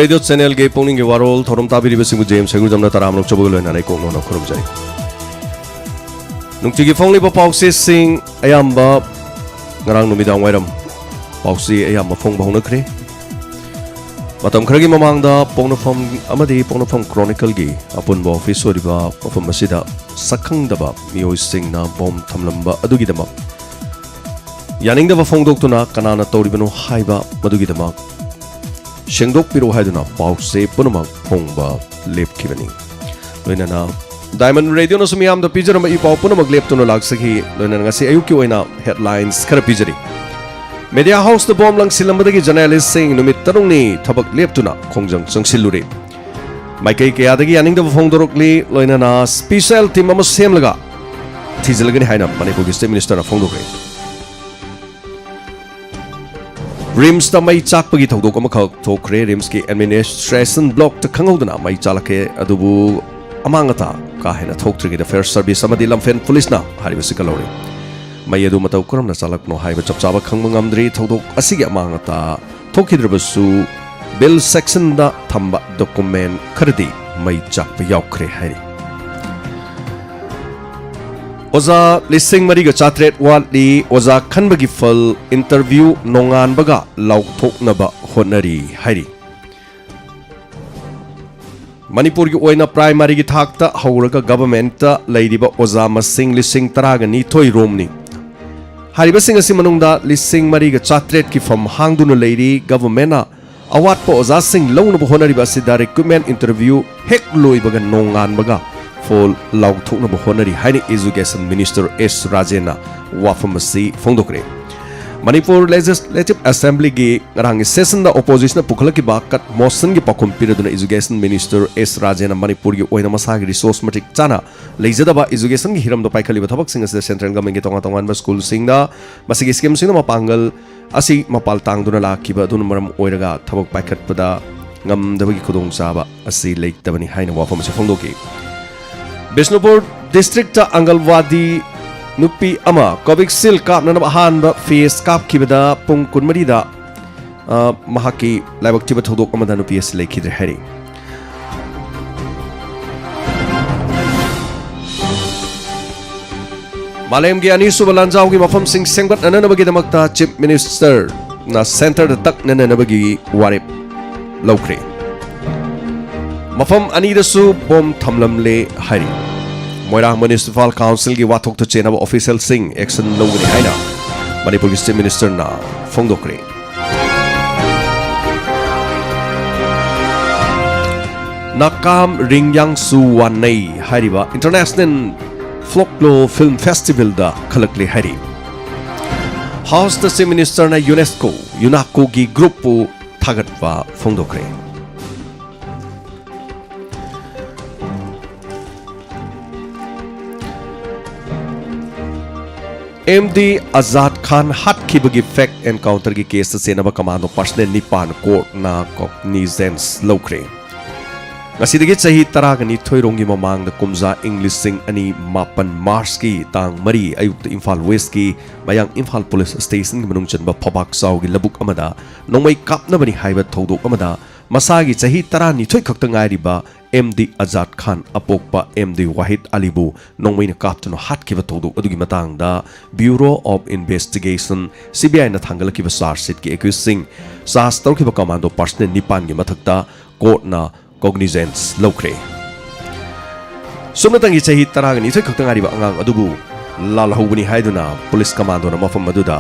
Radio channel ge Pukning ge Warol thorom tabiri besingu James segur jamna taram lok chobog loina nai kong no khorum jai nungchi gi phongli ba pausi sing ayamba ngarang numidang wairam pausi ayamba phong bahung nakre matam khragi mamang da pongna phom amadi pongna phom chronicle gi apun bo office ori ba phom masida sakhang da ba mioi sing na bom thamlamba adugi dama yaning da ba phong dok tuna kanana tori bano haiba madugi dama Shengdok piro haiduna pause punamak phongba lepkhibani loinana Diamond Radio no sumiyam da pijarama I pau punamak leptuna lagsakhi loinana ngasi ayuki oina headlines khara pijari Media House the bomb lang silambadagi journalist sing numit tarungni thabak leptuna khongjang changsilure Maikai kayadagi aning da phongdorokli loinana special team ama semlaga thijilagani haina Manipur State Minister na phongdokre Rims da mai chakpagi thodok ama khak thokre Rims ki administration block ta khangodana mai chalake adubu amangata ka hena thoktrigi da fair service amadi lamfen police na haribasi kalori mai adu matau kuramna chalak no haiba chapchaba khangmangamdri thodok asigi amangata thokhidrabasu bill section da thamba document khardi mai chakpa yaukre hari Oza lising mariga chatret watli oza khanbagi fal interview nongan baga laukthoknaba honari hari Manipur gi oina primary gi thakta hauraga government ta leidiba oza masing lising taraga ni thoi romni hariba sing asi manungda lising mariga chatret ki fam hangduna leidi government na awat po oza sing launaba honari ba sida recruitment interview hek loi baga nongan baga Fall Lauk Thukna Honari Haini Education Minister S. Rajena Wafamasi Fondokre. Manipur Legislative Assembly gi rangi session da opposition pukhala ki bakat motion gi pakum piraduna Education Minister S. Rajena Manipur gi oina masagi resource matic chana leijada ba education gi hiram do paikhali ba thabak sing as central government gi tonga tongan ba school sing da masigi scheme sing ma pangal asi mapal tangduna lakhiba dun maram oiraga thabak paikhat pada ngam dabagi khudong chaba asi leitabani haina wafamasi fondoki Bishnupur District Angalwadi Nupi Ama Covixill Kap Nanab Hanba Face Kap Kibada Pung Kunmarida Mahaki Labak Tibat Hodok Amada Nupi Lake Hidra Harry Malem Giani Subalanjao gi Mafam Sing Sengbat Nanabagi Damakta Chief Minister Na Center the Tak Nanabagi Warip Lokre Mafam Anida Su Bom Tamlamle Hari Moirang Municipal Council gi wathok to chenaba official sing action logani haina Manipur State Minister na Fongdokre Nakam Ringyang Su Wanei Hariba International Folklore Film Festival da khalakle hari House the State Minister na UNESCO gi group pu thagatwa Fongdokre MD Azad Khan hat kibagi fact encounter ki case se naba commando personal nipan court na cognizance lokre ngasidagi chahi taraga ni thoirongi mamang da kumza English sing ani mapan Mars ki tang mari ayuk Imphal West ki mayang Imphal Police Station manung chanba phobak saw gi labuk amada nongmai kapna bani haiba thodok amada masagi chahi tara ni thoi khakta ngai riba MD Azad Khan apokpa MD Wahid Alibu nongmaina kaptano hatkiba thodok adugi matang da Bureau of Investigation CBI na thangalaki ba charge sheet ki accusing sas tawkiba commando personal nipan gi mathakta court na cognizance lokre sumnatangi chahi taraga ni thoi khakta ngari ba angang adubu lalahubani haiduna police commando na mafam aduda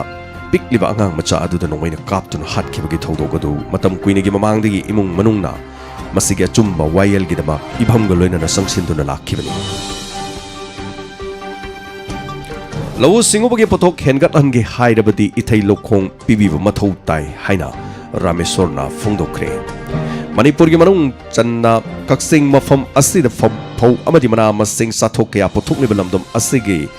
pikliba angang macha aduda nongmaina kaptano hatkiba gi thodok adu matam kuinigi mamangdagi imung manungna Masiga chumba wayel gidama ibham galoina na sangsinduna lakhibani Lawu singubagi potok hengat ange hairabadi ithai lokhong pibiba mathau tai haina Ramesorna Fongdokre Manipur gi manung channa kaksing mafam asida phau amadi mana masing sathok ya pothok ni balamdom asigi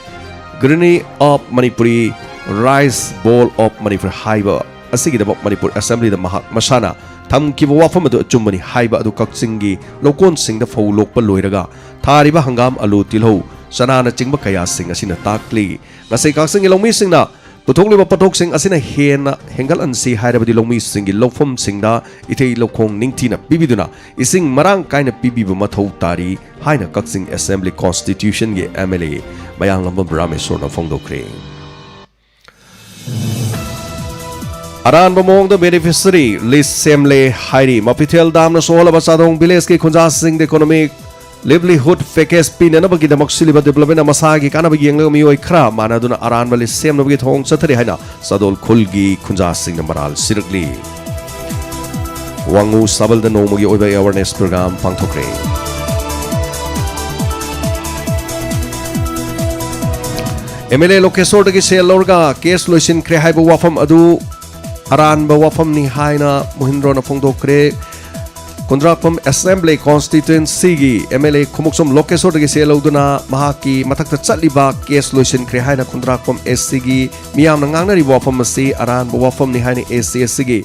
Granny of Manipuri Rice Bowl of Manipur Haiba asigi da Manipur Assembly da Masana Tham kiba wafam adu achumani haiba adu kaksingi lokon singda fau lokpa loiraga thariba hangam alu tilho sanana chingba kaya sing asina takli ngasai kaksingi longmi singna पुथोक्लिबा पथोक्सिंग असिना हेना हेंगल अनसी हायरबदि लोमी सिंगी लोफम सिंगदा इथै लोखोंग निंगथिना पिबिदुना इसिंग मरांग कायना पिबिबु मथौ तारी हायना कक्सिंग असेंबली कॉन्स्टिट्यूशन गे एमएलए मयांग लंबम रामेश्वरना फोंदोक्रे अरान बमोंग द बेनिफिशियरी लिस्ट सेमले हायरी मपिथेल दामना सोहलबा सादोंग विलेज के खुंजा सिंग economic livelihood package pinanabagi damak siliba development amasagi kanabagi yenglo mioi khra manaduna aran bali semnabagi thong chathari haina sadol khulgi khunja sing maral sirgli wangu sabal da nomagi oiba awareness program pangthokre MLA lokesor dagi selorga case loisin kre haiba wafam adu aran ba wafam ni haina muhindro na phongdokre Kondrapam Assembly Constituency gi MLA Khumuksom Lokesor dagi seloduna mahaki mathakta chatliba case loisin kre haina Kondrapam SC gi miyam na ngangnari wafam asi aran ba wafam ni haina SC gi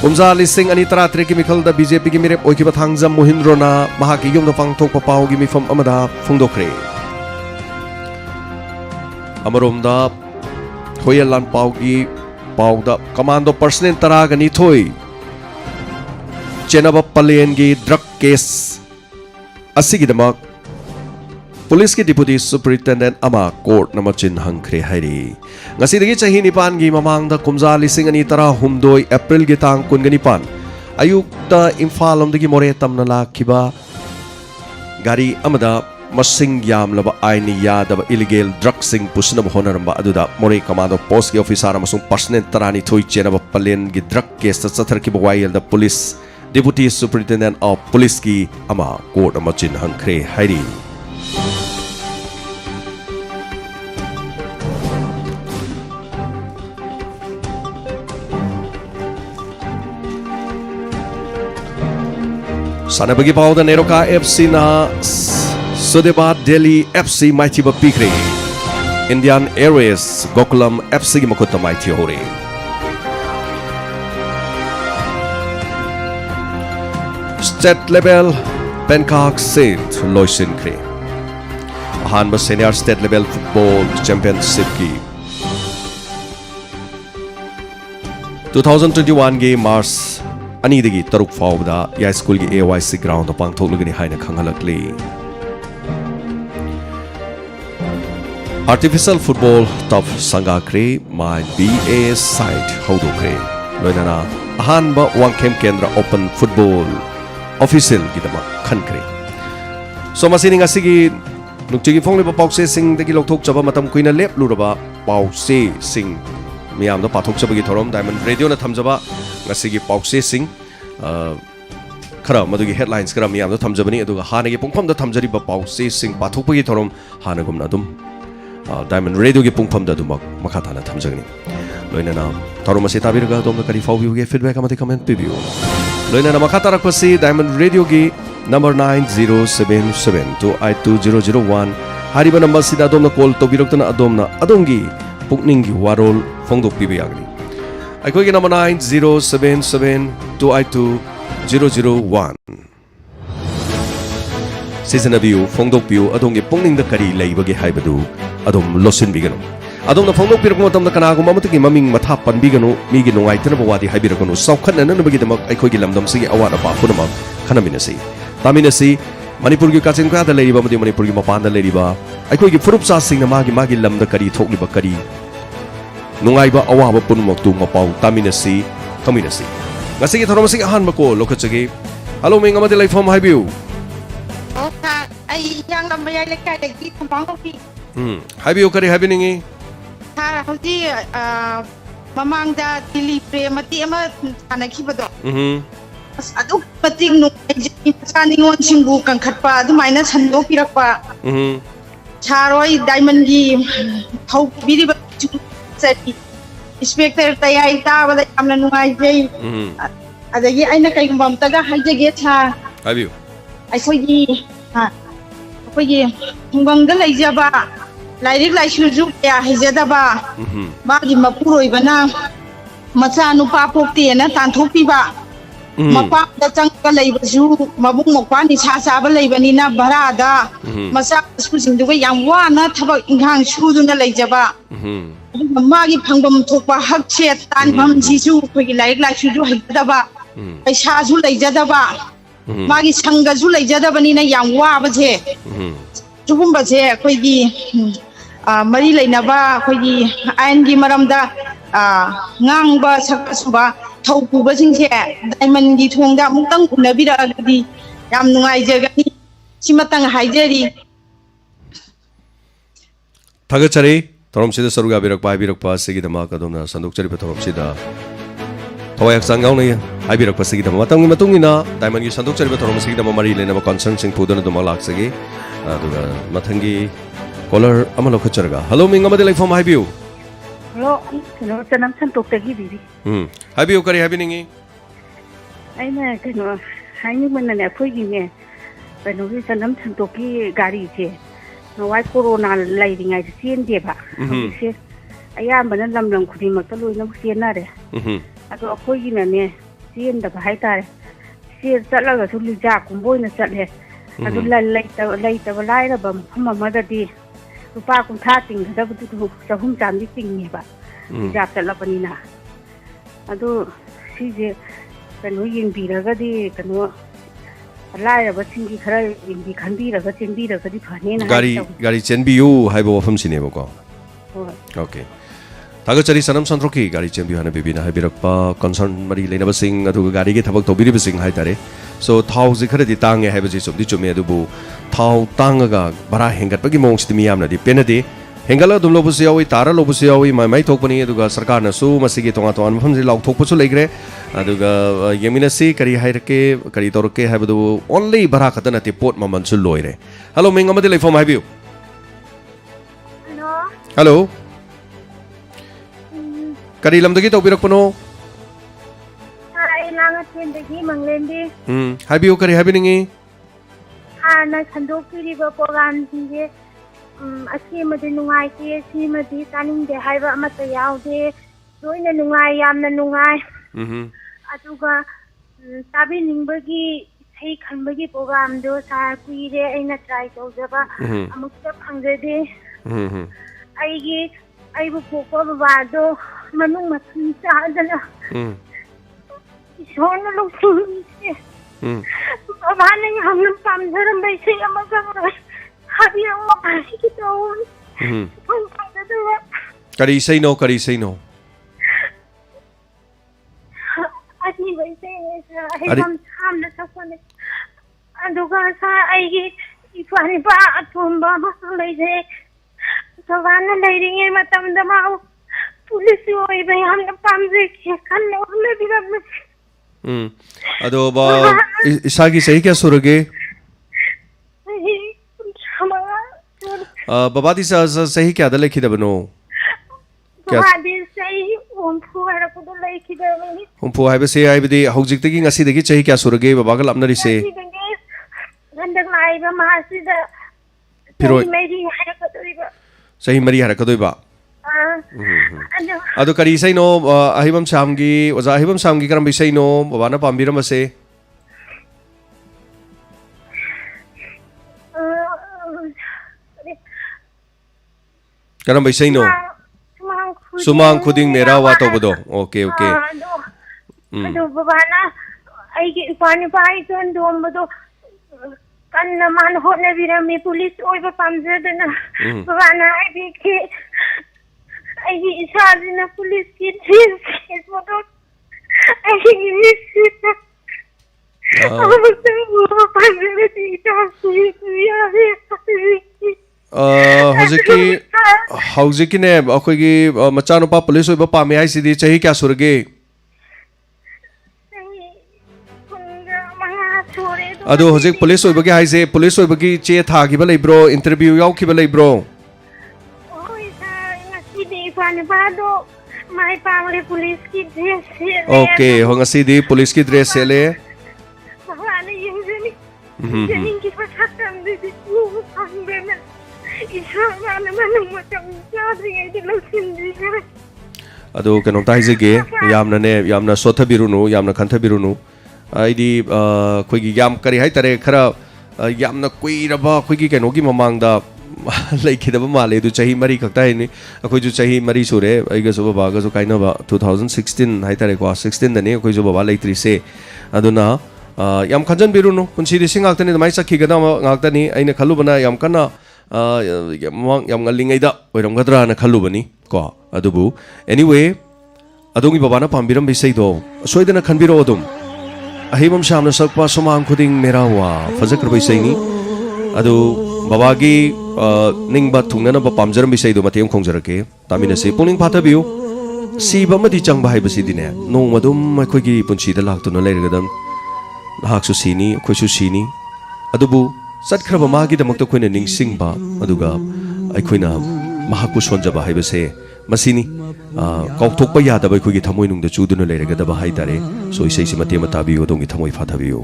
Umza lising ani tara tre ki mikhal da BJP gi mirep oikiba thangjam Mohindro na mahaki yumda pangthok pa pau gi mifam amada phungdokre Amaromda Hoyalan pau gi pauda commando personnel tara ga ni thoi Chenaba Paliengi drug case Asigidamak Police ki Deputy Superintendent ama court na machin hangkre hairi ngasi dagi chahi nipan gi mamang da kumza lising ani tara humdoi April gi tang kun ganipan ayukta Imphal dagi more tam na lakhiba gari amada masing yam laba aini yadaba illegal drug sing pusna honaramba aduda more commando post ki officer amasung personnel tarani thoi Chenaba Palien gi drug case ta chathar ki bawai da police Deputy Superintendent of Police ki ama court amachin hangkre hairi Sanabagi pauda Neroka FC na Sudeba Delhi FC maitiba pikre Indian Airways Gokulam FC ki makutta maiti hore State level Bangkok Saint Loisin Kre Ahanba Senior State level Football Championship ki 2021 ge Mars ani dagi taruk fawda ya school gi AYC ground pang thoklugani haina khanghalakli Artificial football top sanga kre might be a site haudo kre loinana ahanba wangkem kendra open football official gidama khankre so masini ngasigi nukchigi phongliba pause sing dagi lokthok chaba matam kuina lep luraba pause sing miyam da pathok chaba gi thorom diamond radio na thamjaba ngasigi pause sing khara madugi headlines kara miyam da thamjabani aduga hana gi pungpham da thamjari ba pause sing pathok gi thorom hana gumna dum diamond radio gi pungpham da dum makha thana thamjagni loinana thorom ase tabiraga dom da kari fawbi ge feedback amati comment pibiu Loinana makatarak pasi Diamond Radio gi number 9077282001 hariba number sida adom na call to biroktana adom na adongi Pukning gi Warol phongdok pibiyagni aikoi gi number 9077282001 season view phongdok view adongi Pukning da kari leibagi haibadu adom losin bigano adom na phongdok pirok matam da kanagum amatugi maming matha panbigano migi nongai tana bawadi haibiragano saukhan na nabagi damak aikoi gi lamdam sigi awara pa phunama khanaminasi taminasi Manipur gi kachin ka da leiriba madi Manipur gi mapan da leiriba aikoi gi furup sa sing na magi lamda kari thokliba kari nongai ba awaba punmak tu mapau taminasi kaminasi ngasi gi thorom sigi ahan mako lokachagi hello ming amadi laifom haibiu oka ai yang lambai lekai da gi thambang ki haibiu kari haibiningi Hauji mamangda Delhi Premati ama sanakibado adu pating no saningon singbu kangkhatpa adumaina sando pirakpa charoi diamond gi thau biriba seti inspector tayai ta bada amna nungai jei adagi aina kai gumbam taga haijege tha haibiu aikogi hungbangda laijaba Lairik laishuju ya hijadaba magi mapuroi bana macha nupa phokti na tanthokpi ba ꯃꯄꯥꯟꯗ ꯆꯪꯉꯒ ꯂꯩꯕꯁꯨ ꯃꯕꯨꯡ ꯃꯧꯄ꯭ꯋꯥ ꯅꯤꯁꯥ ꯆꯥꯕ ꯂꯩꯕꯅꯤꯅ ꯚꯔꯥꯗ ꯃꯆꯥ ꯃꯁꯨꯁꯤꯡꯗꯨꯒ ꯌꯥꯝ ꯋꯥꯅ ꯊꯕꯛ ꯏꯪꯈꯥꯡ ꯁꯨꯗꯨꯅ ꯂꯩꯖꯕ ꯑꯗꯨꯒ ꯃꯥꯒꯤ ꯐꯪꯐꯝ ꯊꯣꯛꯄ ꯍꯛꯁꯦ ꯇꯥꯟꯐꯝꯁꯤꯁꯨ ꯑꯩꯈꯣꯏꯒꯤ ꯂꯥꯏꯔꯤꯛ ꯂꯥꯏꯁꯨꯁꯨ ꯍꯩꯖꯗꯕ ꯄꯩꯁꯥꯁꯨ ꯂꯩꯖꯗꯕ ꯃꯥꯒꯤ ꯁꯪꯒꯁꯨ ꯂꯩꯖꯗꯕꯅꯤꯅ ꯌꯥꯝ ꯋꯥꯕꯁꯦ ꯁꯤꯒꯨꯝꯕꯁꯦ ꯑꯩꯈꯣꯏꯒꯤ ꯃꯔꯤ ꯂꯩꯅꯕ ꯑꯩꯈꯣꯏꯒꯤ ꯑꯥꯏꯟꯒꯤ ꯃꯔꯝꯗ ꯉꯥꯡꯕ ꯁꯛꯄ ꯁꯨꯕ ꯊꯧ ꯄꯨꯕꯁꯤꯡꯁꯦ ꯗꯥꯏꯃꯟꯒꯤ ꯊꯣꯡꯗ ꯑꯃꯨꯛꯇꯪ ꯎꯅꯕꯤꯔꯛꯑꯒꯗꯤ ꯌꯥꯝ ꯅꯨꯡꯉꯥꯏꯖꯒꯅꯤ ꯁꯤꯃꯇꯪ ꯍꯥꯏꯖꯔꯤ ꯊꯥꯒꯠꯆꯔꯤ ꯊꯧꯔꯝꯁꯤꯗ ꯁꯔꯨꯛ ꯌꯥꯕꯤꯔꯛꯄ ꯍꯥꯏꯕꯤꯔꯛꯄ ꯑꯁꯤꯒꯤꯗꯃꯛ ꯑꯗꯣꯝꯅ ꯁꯟꯗꯣꯛꯆꯔꯤꯕ ꯊꯧꯔꯝꯁꯤꯗ ꯊꯋꯥꯏ ꯍꯛꯆꯥꯡ ꯌꯥꯎꯅ ꯍꯥꯏꯕꯤꯔꯛꯄꯁꯤꯒꯤꯗꯃꯛ ꯃꯇꯝꯒꯤ ꯃꯇꯨꯡꯏꯟꯅ ꯗꯥꯏꯃꯟꯒꯤ ꯁꯟꯗꯣꯛꯆꯔꯤꯕ ꯊꯧꯔꯝ ꯑꯁꯤꯒꯤꯗꯃꯛ ꯃꯔꯤ ꯂꯩꯅꯕ ꯀꯟꯁꯔꯟꯁꯤꯡ ꯄꯨꯗꯨꯅ ꯑꯗꯨꯃꯛ ꯂꯥꯛꯆꯒꯦ ꯑꯗꯨꯒ ꯃꯊꯪꯒꯤ ꯀꯣꯂꯔ ꯑꯃ ꯂꯧꯈꯠꯆꯔꯒ ꯍꯜꯂꯣ ꯃꯤꯡ ꯑꯃꯗꯤ ꯂꯩꯐꯝ ꯍꯥꯏꯕꯤꯌꯨ ꯍꯜꯂꯣ ꯀꯩꯅꯣ ꯆꯅꯝ ꯁꯟꯇꯣꯛꯇꯒꯤ ꯕꯤꯕꯤ ꯍꯥꯏꯕꯤꯌꯨ ꯀꯔꯤ ꯍꯥꯏꯕꯤꯅꯤꯡꯉꯤ ꯑꯩꯅ ꯀꯩꯅꯣ ꯍꯥꯏꯅꯤꯡꯕꯅꯅꯦ ꯑꯩꯈꯣꯏꯒꯤꯅꯦ ꯀꯩꯅꯣꯒꯤ ꯆꯅꯝ ꯁꯟꯇꯣꯛꯀꯤ ꯒꯥꯔꯤꯁꯦ ꯅꯋꯥꯏ ꯀꯣꯔꯣꯅꯥ ꯂꯩꯔꯤꯉꯩꯗ ꯆꯦꯟꯗꯦꯕ ꯍꯧꯖꯤꯛꯁꯦ ꯑꯌꯥꯝꯕꯅ ꯂꯝ ꯈꯨꯗꯤꯡꯃꯛꯇ ꯂꯣꯏꯅꯃꯛ ꯆꯦꯟꯅꯔꯦ ꯑꯗꯣ ꯑꯩꯈꯣꯏꯒꯤꯅꯅꯦ ꯆꯦꯟꯗꯕ ꯍꯥꯏꯇꯥꯔꯦ ꯆꯠꯂꯒꯁꯨ ꯂꯤꯖꯥꯛꯀꯨꯝꯕ ꯑꯣꯏꯅ ꯆꯠꯂꯦ ꯑꯗꯨ ꯂꯩꯇꯕ ꯂꯥꯏꯔꯕ ꯃꯐꯝ ꯑꯃꯗꯗꯤ ꯂꯨꯄꯥ 60 ꯇꯤꯡꯒꯗꯕꯗꯨ 100 ꯆꯥꯝꯃꯔꯤ ꯇꯤꯡꯉꯦꯕ ꯔꯤꯖꯥꯕ ꯆꯠꯂꯕꯅꯤꯅ ꯑꯗꯨ ꯁꯤꯁꯦ ꯀꯩꯅꯣ ꯌꯦꯡꯕꯤꯔꯒꯗꯤ ꯀꯩꯅꯣ ꯂꯥꯏꯔꯕꯁꯤꯡꯒꯤ ꯈꯔ ꯈꯟꯕꯤꯔꯒ ꯆꯦꯟꯕꯤꯔꯒꯗꯤ ꯐꯅꯦꯅ ꯒꯥꯔꯤ ꯆꯦꯟꯕꯤꯌꯨ ꯍꯥꯏꯕ ꯋꯥꯐꯝꯁꯤꯅꯦꯕꯀꯣ ꯍꯣꯏ ꯑꯣꯀꯦ ꯊꯥꯒꯠꯆꯔꯤ ꯁꯅꯝ ꯁꯟꯇ꯭ꯔꯣꯛꯀꯤ ꯒꯥꯔꯤ ꯆꯦꯟꯕꯤꯌꯨ ꯍꯥꯏꯅ ꯕꯤꯕꯤꯅ ꯍꯥꯏꯕꯤꯔꯛꯄ ꯀꯟꯁꯔꯟ ꯃꯔꯤ ꯂꯩꯅꯕꯁꯤꯡ ꯑꯗꯨꯒ ꯒꯥꯔꯤꯒꯤ ꯊꯕꯛ ꯇꯧꯕꯤꯔꯤꯕꯁꯤꯡ ꯍꯥꯏꯇꯥꯔꯦ ꯁꯣ ꯊꯥꯎꯁꯤ ꯈꯔꯗꯤ ꯇꯥꯡꯉꯦ ꯍꯥꯏꯕꯁꯤ ꯆꯨꯝꯗꯤ ꯆꯨꯝꯃꯦ ꯑꯗꯨꯕꯨ ꯊꯥꯎ ꯇꯥꯡꯉꯒ ꯚꯔꯥ ꯍꯦꯟꯒꯠꯄꯒꯤ ꯃꯑꯣꯡꯁꯤꯗꯤ ꯃꯤꯌꯥꯝꯅꯗꯤ ꯄꯦꯟꯅꯗꯦ ꯍꯦꯟꯒꯠꯂꯒ ꯑꯗꯨꯝ ꯂꯧꯕꯁꯨ ꯌꯥꯎꯏ ꯇꯥꯔ ꯂꯧꯕꯁꯨ ꯌꯥꯎꯏ ꯃꯥꯏ ꯊꯣꯛꯄꯅꯤ ꯑꯗꯨꯒ ꯁꯔꯀꯥꯔꯅꯁꯨ ꯃꯁꯤꯒꯤ ꯇꯣꯉꯥꯟ ꯇꯣꯉꯥꯟꯕ ꯃꯐꯝꯁꯤ ꯂꯥꯎꯊꯣꯛꯄꯁꯨ ꯂꯩꯈ꯭ꯔꯦ ꯑꯗꯨꯒ ꯌꯦꯡꯃꯤꯟꯅꯁꯤ ꯀꯔꯤ ꯍꯥꯏꯔꯛꯀꯦ ꯀꯔꯤ ꯇꯧꯔꯛꯀꯦ ꯍꯥꯏꯕꯗꯨ ꯑꯣꯟꯂꯤ ꯚꯔꯥ ꯈꯛꯇ ꯅꯠꯇꯦ ꯄꯣꯠ ꯃꯃꯜꯁꯨ ꯂꯣꯏꯔꯦ ꯍꯜꯂꯣ ꯃꯤꯡ ꯑꯃꯗꯤ ꯂꯩꯐꯝ ꯍꯥꯏꯕꯤꯌꯨ ꯍꯜꯂꯣ ꯀꯔꯤ ꯂꯝꯗꯒꯤ ꯇꯧꯕꯤꯔꯛꯄꯅꯣ ꯂꯥꯡꯉꯊꯦꯟꯗꯒꯤ ꯃꯪꯂꯦꯝꯕꯤ ꯍꯥꯏꯕꯤꯌꯨ ꯀꯔꯤ ꯍꯥꯏꯕꯤꯅꯤꯡꯉꯤ ꯍꯥꯟꯅ ꯁꯟꯗꯣꯛꯄꯤꯔꯤꯕ ꯄ꯭ꯔꯣꯒ꯭ꯔꯥꯝꯁꯤꯡꯁꯦ ꯑꯁꯤꯃꯗꯤ ꯅꯨꯡꯉꯥꯏꯇꯦ ꯁꯤꯃꯗꯤ ꯇꯥꯅꯤꯡꯗꯦ ꯍꯥꯏꯕ ꯑꯃꯠꯇ ꯌꯥꯎꯗꯦ ꯂꯣꯏꯅ ꯅꯨꯡꯉꯥꯏ ꯌꯥꯝꯅ ꯅꯨꯡꯉꯥꯏ ꯑꯗꯨꯒ ꯇꯥꯕꯤꯅꯤꯡꯕꯒꯤ ꯏꯁꯩ ꯈꯟꯕꯒꯤ ꯄ꯭ꯔꯣꯒ꯭ꯔꯥꯝꯗꯣ ꯁꯥꯔ ꯀꯨꯏꯔꯦ ꯑꯩꯅ ꯇ꯭ꯔꯥꯏ ꯇꯧꯖꯕ ꯑꯃꯨꯛꯇ ꯐꯪꯖꯗꯦ ꯑꯩꯕꯨ ꯄꯣꯛꯄ ꯕꯕꯥꯗꯣ ꯃꯅꯨꯡ ꯃꯊꯨꯝ ꯆꯥꯗꯅ ꯏꯁꯣꯔꯅ ꯂꯧꯁꯤꯟꯕꯤꯁꯦ ꯕꯕꯥꯅ ꯌꯥꯝꯅ ꯄꯥꯝꯖꯔꯝꯕ ꯏꯁꯩ ꯑꯃꯒ ꯍꯥꯏꯕꯤꯔꯛꯑꯣ ꯍꯥꯏꯒꯦ ꯇꯧꯕꯅꯤ ꯐꯪꯖꯗꯕ ꯀꯔꯤ ꯏꯁꯩꯅꯣ ꯑꯔꯤꯕ ꯏꯁꯩꯅꯦ ꯍꯩꯐꯝ ꯁꯥꯝꯅ ꯁꯛꯄꯅꯦ ꯑꯗꯨꯒ ꯁꯥꯔ ꯑꯩꯒꯤ ꯏꯄꯥ ꯑꯇꯣꯝꯕ ꯑꯃꯁꯨ ꯂꯩꯖꯩ ꯕꯕꯥꯅ ꯂꯩꯔꯤꯉꯩ ꯃꯇꯝꯗ ꯃꯥ ꯄꯨꯂꯤꯁ ꯑꯣꯏꯕ ꯌꯥꯝꯅ ꯄꯥꯝꯖꯩ ꯀꯟꯅ ꯍꯣꯠꯅꯕꯤꯔꯝꯃꯦ ꯑꯗꯣ ꯏꯁꯥꯒꯤ ꯆꯍꯤ ꯀꯌꯥ ꯁꯨꯔꯒꯦ ꯕꯕꯥꯗꯤ ꯆꯍꯤ ꯀꯌꯥꯗ ꯂꯩꯈꯤꯗꯕꯅꯣ ꯕꯕꯥꯗꯤ ꯆꯍꯤ 40 ꯍꯥꯏꯔꯛꯄꯗ ꯂꯩꯈꯤꯗꯕꯅꯤ 40 ꯍꯥꯏꯕꯁꯦ ꯍꯥꯏꯕꯗꯤ ꯍꯧꯖꯤꯛꯇꯒꯤ ꯉꯁꯤꯗꯒꯤ ꯆꯍꯤ ꯀꯌꯥ ꯁꯨꯔꯒꯦ ꯕꯕꯥꯒ ꯂꯥꯞꯅꯔꯤꯁꯦ ꯍꯟꯗꯛ ꯂꯥꯛꯏꯕ ꯃꯥꯁꯤꯗ ꯆꯍꯤ 4 ꯍꯥꯏꯔꯛꯀꯗꯣꯔꯤꯕ ꯆꯍꯤ 4 ꯍꯥꯏꯔꯛꯀꯗꯣꯏꯕ ꯑꯗꯣ ꯀꯔꯤ ꯏꯁꯩꯅꯣ ꯑꯍꯩꯕꯝ ꯁꯥꯝꯒꯤ ꯑꯣꯖꯥ ꯑꯍꯩꯕꯝ ꯁꯥꯝꯒꯤ ꯀꯔꯝꯕ ꯏꯁꯩꯅꯣ ꯕꯕꯥꯅ ꯄꯥꯝꯕꯤꯔꯝꯕꯁꯦ ꯀꯔꯝꯕ ꯏꯁꯩꯅꯣ ꯁꯨꯃꯥꯡ ꯈꯨꯗꯤꯡ ꯃꯦꯔꯥ ꯋꯥ ꯇꯧꯕꯗꯣ ꯑꯣꯀꯦ ꯑꯗꯣ ꯕꯕꯥꯅ ꯑꯩꯒꯤ ꯏꯄꯥ ꯏꯇꯣꯟ ꯇꯣꯝꯕꯗꯣ ꯀꯟꯅ ꯃꯥꯅ ꯍꯣꯠꯅꯕꯤꯔꯝꯃꯤ ꯄꯨꯂꯤꯁ ꯑꯣꯏꯕ ꯄꯥꯝꯖꯗꯅ ꯕꯕꯥꯅ ꯍꯥꯏꯕꯤꯈꯤ ꯑꯩꯒꯤ ꯏꯁꯥꯁꯤꯅ ꯄꯨꯂꯤꯁꯀꯤ ꯗ꯭ꯔꯦꯁ ꯁꯦꯠꯄꯗꯣ ꯑꯩꯒꯤ ꯃꯤꯠꯁꯤꯗ ꯑꯃꯨꯛꯇꯪ ꯎꯕ ꯄꯥꯝꯖꯔꯗꯤ ꯏꯇꯥꯎꯁꯤ ꯌꯥꯔꯦ ꯍꯧꯖꯤꯛꯀꯤꯅꯦ ꯑꯩꯈꯣꯏꯒꯤ ꯃꯆꯥꯅꯨꯄꯥ ꯄꯨꯂꯤꯁ ꯑꯣꯏꯕ ꯄꯥꯝꯃꯦ ꯍꯥꯏꯁꯤꯗꯤ ꯆꯍꯤ ꯀꯌꯥ ꯁꯨꯔꯒꯦ ꯑꯗꯣ ꯍꯧꯖꯤꯛ ꯄꯨꯂꯤꯁ ꯑꯣꯏꯕꯒꯤ ꯍꯥꯏꯁꯦ ꯄꯨꯂꯤꯁ ꯑꯣꯏꯕꯒꯤ ꯆꯦ ꯊꯥꯈꯤꯕ ꯂꯩꯕ꯭ꯔꯣ ꯏꯟꯇꯔꯚ꯭ꯌꯨ ꯌꯥꯎꯈꯤꯕ ꯂꯩꯕ꯭ꯔꯣ ꯅꯨꯄꯥꯗꯣ ꯃꯥꯏ ꯄꯥꯛꯂꯦ ꯄꯨꯂꯤꯁꯀꯤ ꯗ꯭ꯔꯦꯁ ꯁꯦꯠꯂꯦ ꯑꯣꯀꯦ ꯉꯁꯤꯗꯤ ꯄꯨꯂꯤꯁꯀꯤ ꯗ꯭ꯔꯦꯁ ꯁꯦꯠꯂꯦ ꯕꯕꯥꯅ ꯌꯦꯡꯖꯅꯤꯡꯈꯤꯕ ꯁꯛꯇꯝꯗꯨꯗꯤ ꯎꯕ ꯐꯪꯗꯅ ꯏꯁꯣꯔꯅ ꯃꯅꯨꯡ ꯃꯇꯝ ꯆꯥꯗ꯭ꯔꯤꯉꯩꯗ ꯂꯧꯁꯤꯟꯕꯤꯈ꯭ꯔꯦ ꯑꯗꯣ ꯀꯩꯅꯣꯝꯇ ꯍꯥꯏꯖꯒꯦ ꯌꯥꯝꯅ ꯁꯣꯊꯕꯤꯔꯨꯅꯨ ꯌꯥꯝꯅ ꯈꯟꯊꯕꯤꯔꯨꯅꯨ आइदी कोई याम करी हाई तरे खरा यामना कोई रबा कोई की कैनोगी ममांगदा लाइखिदब माले दु चाही मरी खक्ता है नि अखोई जो चाही मरी सुरे आइगा सो बागा जो काइना बा 2016 हाई तरे को 16 दने अखोई जो बाबा लाइत्री से अदुना याम खंजन बिरुनो पुंसी दि सिंगाक तने माइ सखी गदा गाक तनी आइना खलु बना याम कना याम ngalingaida oiramgadra na khalu bani ko adubu anyway adungi baba na pambiram bisai do soidana khanbiro adum ahimam shamna sakpa somang khuding merawa fajakra bisai ni adu baba gi ningba thungna ba pamjaram bisai do matiem khongjarake tamina se puning phathabiu siba madi changba hai basi dine nong madum khoi gi punchi da lak tu na leirgadam hak su sini khoi su sini adubu satkraba magi damak to khoina ningsingba aduga aikoina mahakku sonjaba haibase masini kaukthokpa yadaba khoi gi thamoi nungda chuduna leiragadaba haitare so isai si mate matabiyo dongi thamoi phathabiyo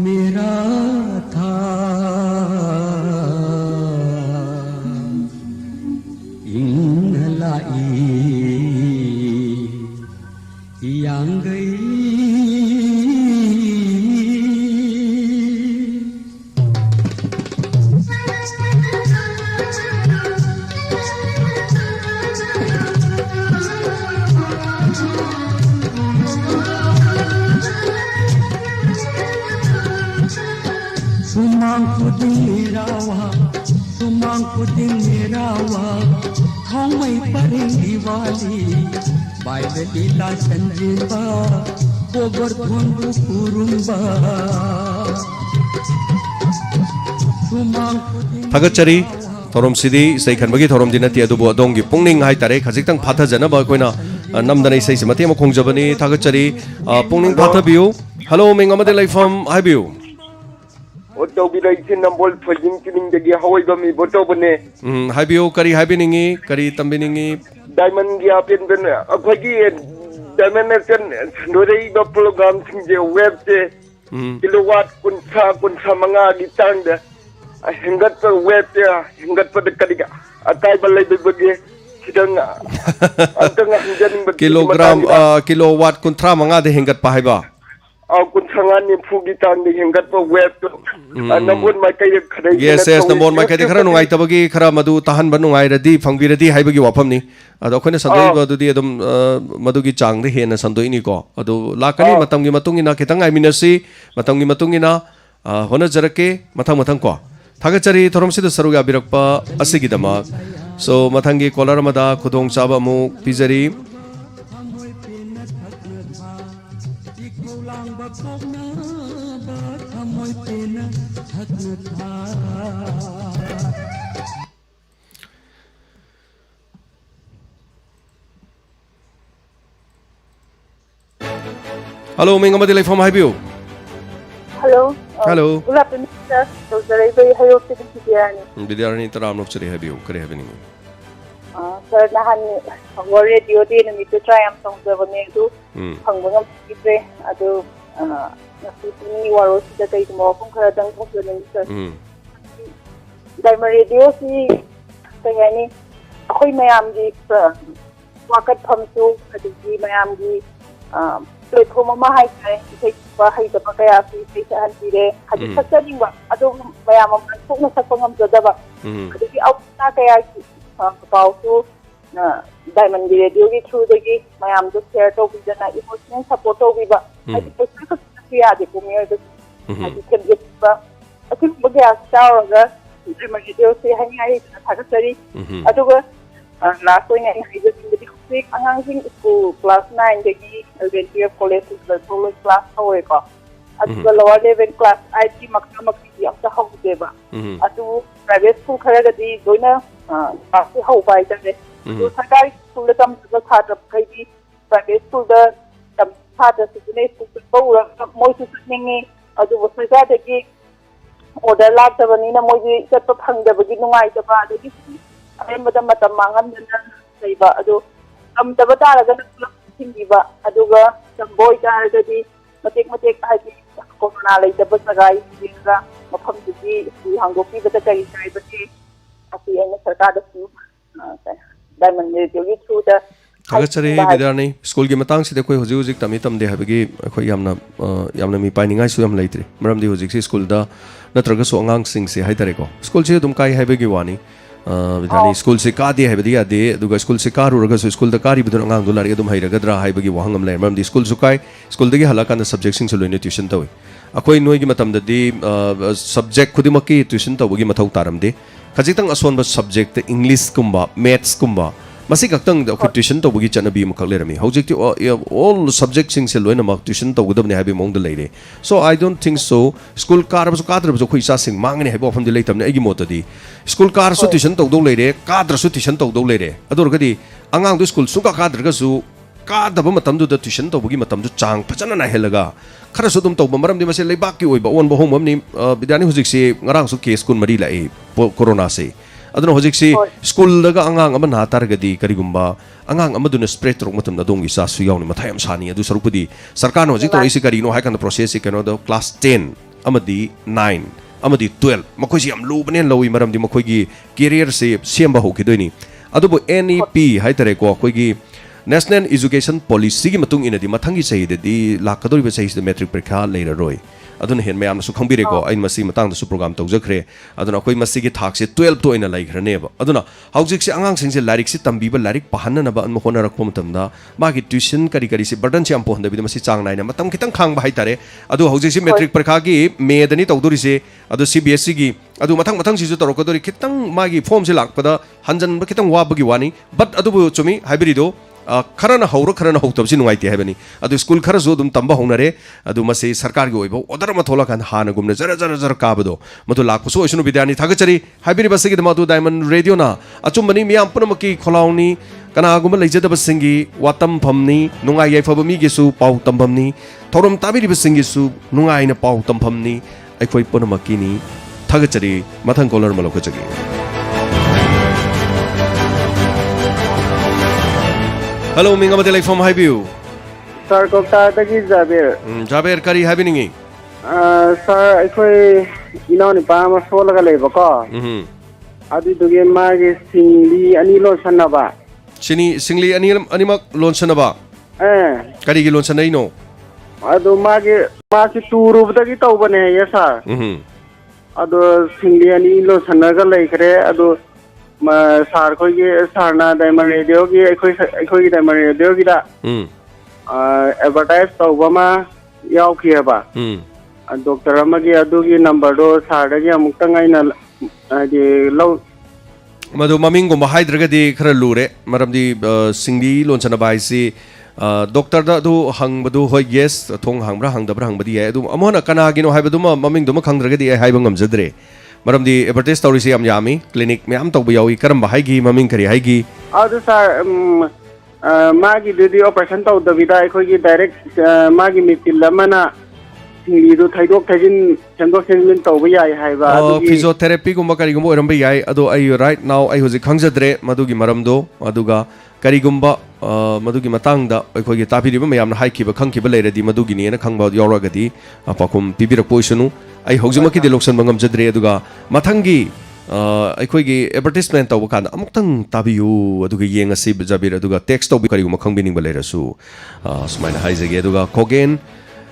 मेरा था इंगलाई yang gay sumang puding merawa thong mai paring diwali bai de lila sanjiba gobar dhondu kurumba sumang thagachari thorom sidi sei khanbagi thorom dinati adubu adongi pungning hai tare khajiktang phatha jana ba koina namdana sei se matema khongjabani thagachari pungning phatha biu hello mengamade laifam hai biu Oto bilai sin nambol phajing kining degi hawai bami boto bane haibio kari haibiningi kari tambiningi diamond gi apen ben akhagi diamond kan norei ba program sing je web te kilowatt kunsa manga gi tang da hingat per web te hingat per kadiga atai balai bege sidang antang hinjan kilowatt kuntra manga de hingat pa haiba kunsangan ni fugi tang de hingat per web to nambon mai kai khadai yes nambon mai kai khara nungai tabagi khara madu tahan ban nungai radi phangbi radi haibagi wafam ni ado khone sandoi ba dudi adum madu gi chang de hena sandoi ni ko ado lakani matam gi matung ina kitang ai minasi matam gi matung ina hona jarake mathang ko thagachari thorom sid saru ga birakpa asigi dama so mathangi kolar mada khudong chaba mu pizari Hello, mengamadi laifam haibiu. Hello. Hello. Good afternoon, sir. Dr. Ibai hayo Bidyarani. Bidyarani taram nok chari haibiu. Kare haibiningi. Sir, nahan radio din nito try am song javane tu pangbangam itre adu nasutini Warol sida kay mo kung karadang pagdaling sir. Dahil radio si kaya ni ako'y mayam di wakat pamsu kadigi mayam di platform mahay kay isay bahay da pa kaya si isay sa handire kadigi sagsaling ba ado mayam ang ansok na sa pangamdada ba kadigi out na kaya kapaw su na diamond radio gi through dagi mayam do share to bi na emotional support to bi ba adi ko siya di pumiyo do adi kemjet ba atin bagya star ga diamond radio si hangai na thagachari aduga last point na high school di kusik ang sing school class 9 dagi elementary college class hoy ko aduga lower level class IT makti ang sa hawd ba adu private school khara gadi doina kasi hawbay dane so sarkari school tam sa khatra kai private school da tam khatra sine school pawra moi su ningi adu wasai dagi order lak da bani na moi sa to phangda bagi nungai da ba dagi ay madam matamangam na saiba adu am da bata raga na singiba aduga samboy ka gadi matik haji corona lai da ba sagai dinga mafam ji hangopi bata kai sai bati asi ay sarkar da su diamond radio through the Thagachari Bidani, school game tang sida koi huzik tamitam de habigi koi yamna mi pining su yam laitri. Maram di huzik school da natraga so angang sing se haitareko. School se dum kai habigi wani. Bidani school se ka de habidi ade duga school se karu raga so school da kari bidun angang dolari dum hairaga dra habigi wahangam le. Maram di school su kai school da gi halaka na subject sing so loine tuition tawi. Akoi noi gi matam da di subject khudimaki tuition tawagi mathau taram de. Khajitang aswan ba subject English kumba, maths kumba. Masih kakang da tuition to bugi chana bi makak le rami. Hojek all subjects sing se loina mak tuition to gudab ne habi mong de leire. So I don't think so. School car baso kadra baso koi sa sing mang ne habi ofam de leitam ne egi mota di. School car so tuition to do leire, kadra so tuition to do leire. Ador kadi angang do school suka kadra ka su kada ba matam do da tuition to bugi matam do chang phachana na helaga. Khara so dum to maram di mase leibak ki oi ba on ba hom ni bidani hojek se ngarang so case kun mari lai corona se. Aduna hojik si school daga angang ama na targadi karigumba angang ama duna spread rok matam na dongi sa suyaw ni mathayam sani adu sarupudi sarkar hojik to isi karino hai kan process si kano do class 10 amadi 9 amadi 12 makoi si am lu bnen lowi maram di makoi gi career se siamba ho kidoi ni adu bo NEP hai tare ko koi gi National Education Policy gi matung ina di mathangi sei de di lakadori be sei de metric parikha leira roi aduna hen mayam su khangbire ko ain masi matang da su program tawjakre aduna koi masi gi thak se 12 to ina laikhrane ba aduna haujik se angang sing se larik se tambi ba larik pahanna na ba an mohona rak pom tam da ma gi tuition kari kari se burden se am pohon da bi masi chang nai na matam kitang khang ba hai tare adu haujik se metric parikha gi me dani tawdori se adu CBSE gi adu mathang si ju torok dori kitang ma gi form se lak pada hanjan ba kitang wa ba gi wani but adu bu chumi hybrid Kharna हौर खरना हौतबसि नुंगाइते हैबनी अदु school खर जो दुम तंबा होनरे अदु मसे सरकार गे ओइबो other म थोला खान हान गुमने जरा जरा जरा काबदो मदु लाखसो ओइसनु विद्यार्थी थागचरी हाइबिरि बसगी दमदु डायमंड रेडियो ना अचुमबनी मियाम पुनमकी खोलाउनी कना गुम लेजदब सिंगी वातम फमनी नुंगाइ याइफब मिगेसु पाउ तंबमनी थोरम ताबिरि बसिंगी सु नुंगाइना पाउ तंफमनी अखोइ पुनमकीनी थागचरी मथंग collar मलोकचगी Hello, minga madalay from Highview. Sir, Kokta tagi Jaber. Jaber kari happening. Sir, ako'y inaw ni pa masola ka lebo ko. Adi dugi magi singli anilo sana ba? Singli animak lonsa na ba? Kari gi lonsa na ino? Ado magi turu tagi tau ba ne yes sir. Ado singli anilo sana ka lay kare ado sar ko ye sarna diamond radio ki ekoi diamond radio ki da advertise to bama yaw ki ba doctor ama ki adu ki number do sar da ki amuk tangai na di law madu maming go mahaidra di khara lure maram di singli lonchana bai si doctor da du hang badu hoi yes thong hang bra hang da bra hang badi adu amona kana gi no hai badu maming do ma khangdra di hai bangam jadre maram di advertise story si am yami clinic me am to bayawi karam bahai gi maming kari hai gi adu sir magi di operation to da vida khoi gi direct magi mitil lamana singli do thaidok thajin changok changmin to ba yai hai ba adu physiotherapy gumba kari gumba oram ba yai adu ai right now ai hoji khangjadre madu gi maram do aduga kari gumba madu gi matang da khoi gi tapiri ba mayam na hai ki ba khang ki ba leira di madu gi ne na khang ba yawra ga di apakum pibirak poisonu ai hojimaki di loksan bangam jadre aduga mathangi ꯑꯩꯈꯣꯏꯒꯤ advertisement ꯇꯧꯕ ꯀꯥꯟꯗ ꯑꯃꯨꯛꯇꯪ ꯇꯥꯕꯤꯌꯨ ꯑꯗꯨꯒ ꯌꯦꯡꯉꯁꯤ ꯖꯥꯕꯤꯔ ꯑꯗꯨꯒ tax ꯇꯧꯕꯤ ꯀꯔꯤꯒꯨꯝꯕ ꯈꯪꯕꯤꯅꯤꯡꯕ ꯂꯩꯔꯁꯨ ꯁꯨꯃꯥꯏꯅ ꯍꯥꯏꯖꯒꯦ ꯑꯗꯨꯒ ꯈꯣꯒꯦꯟ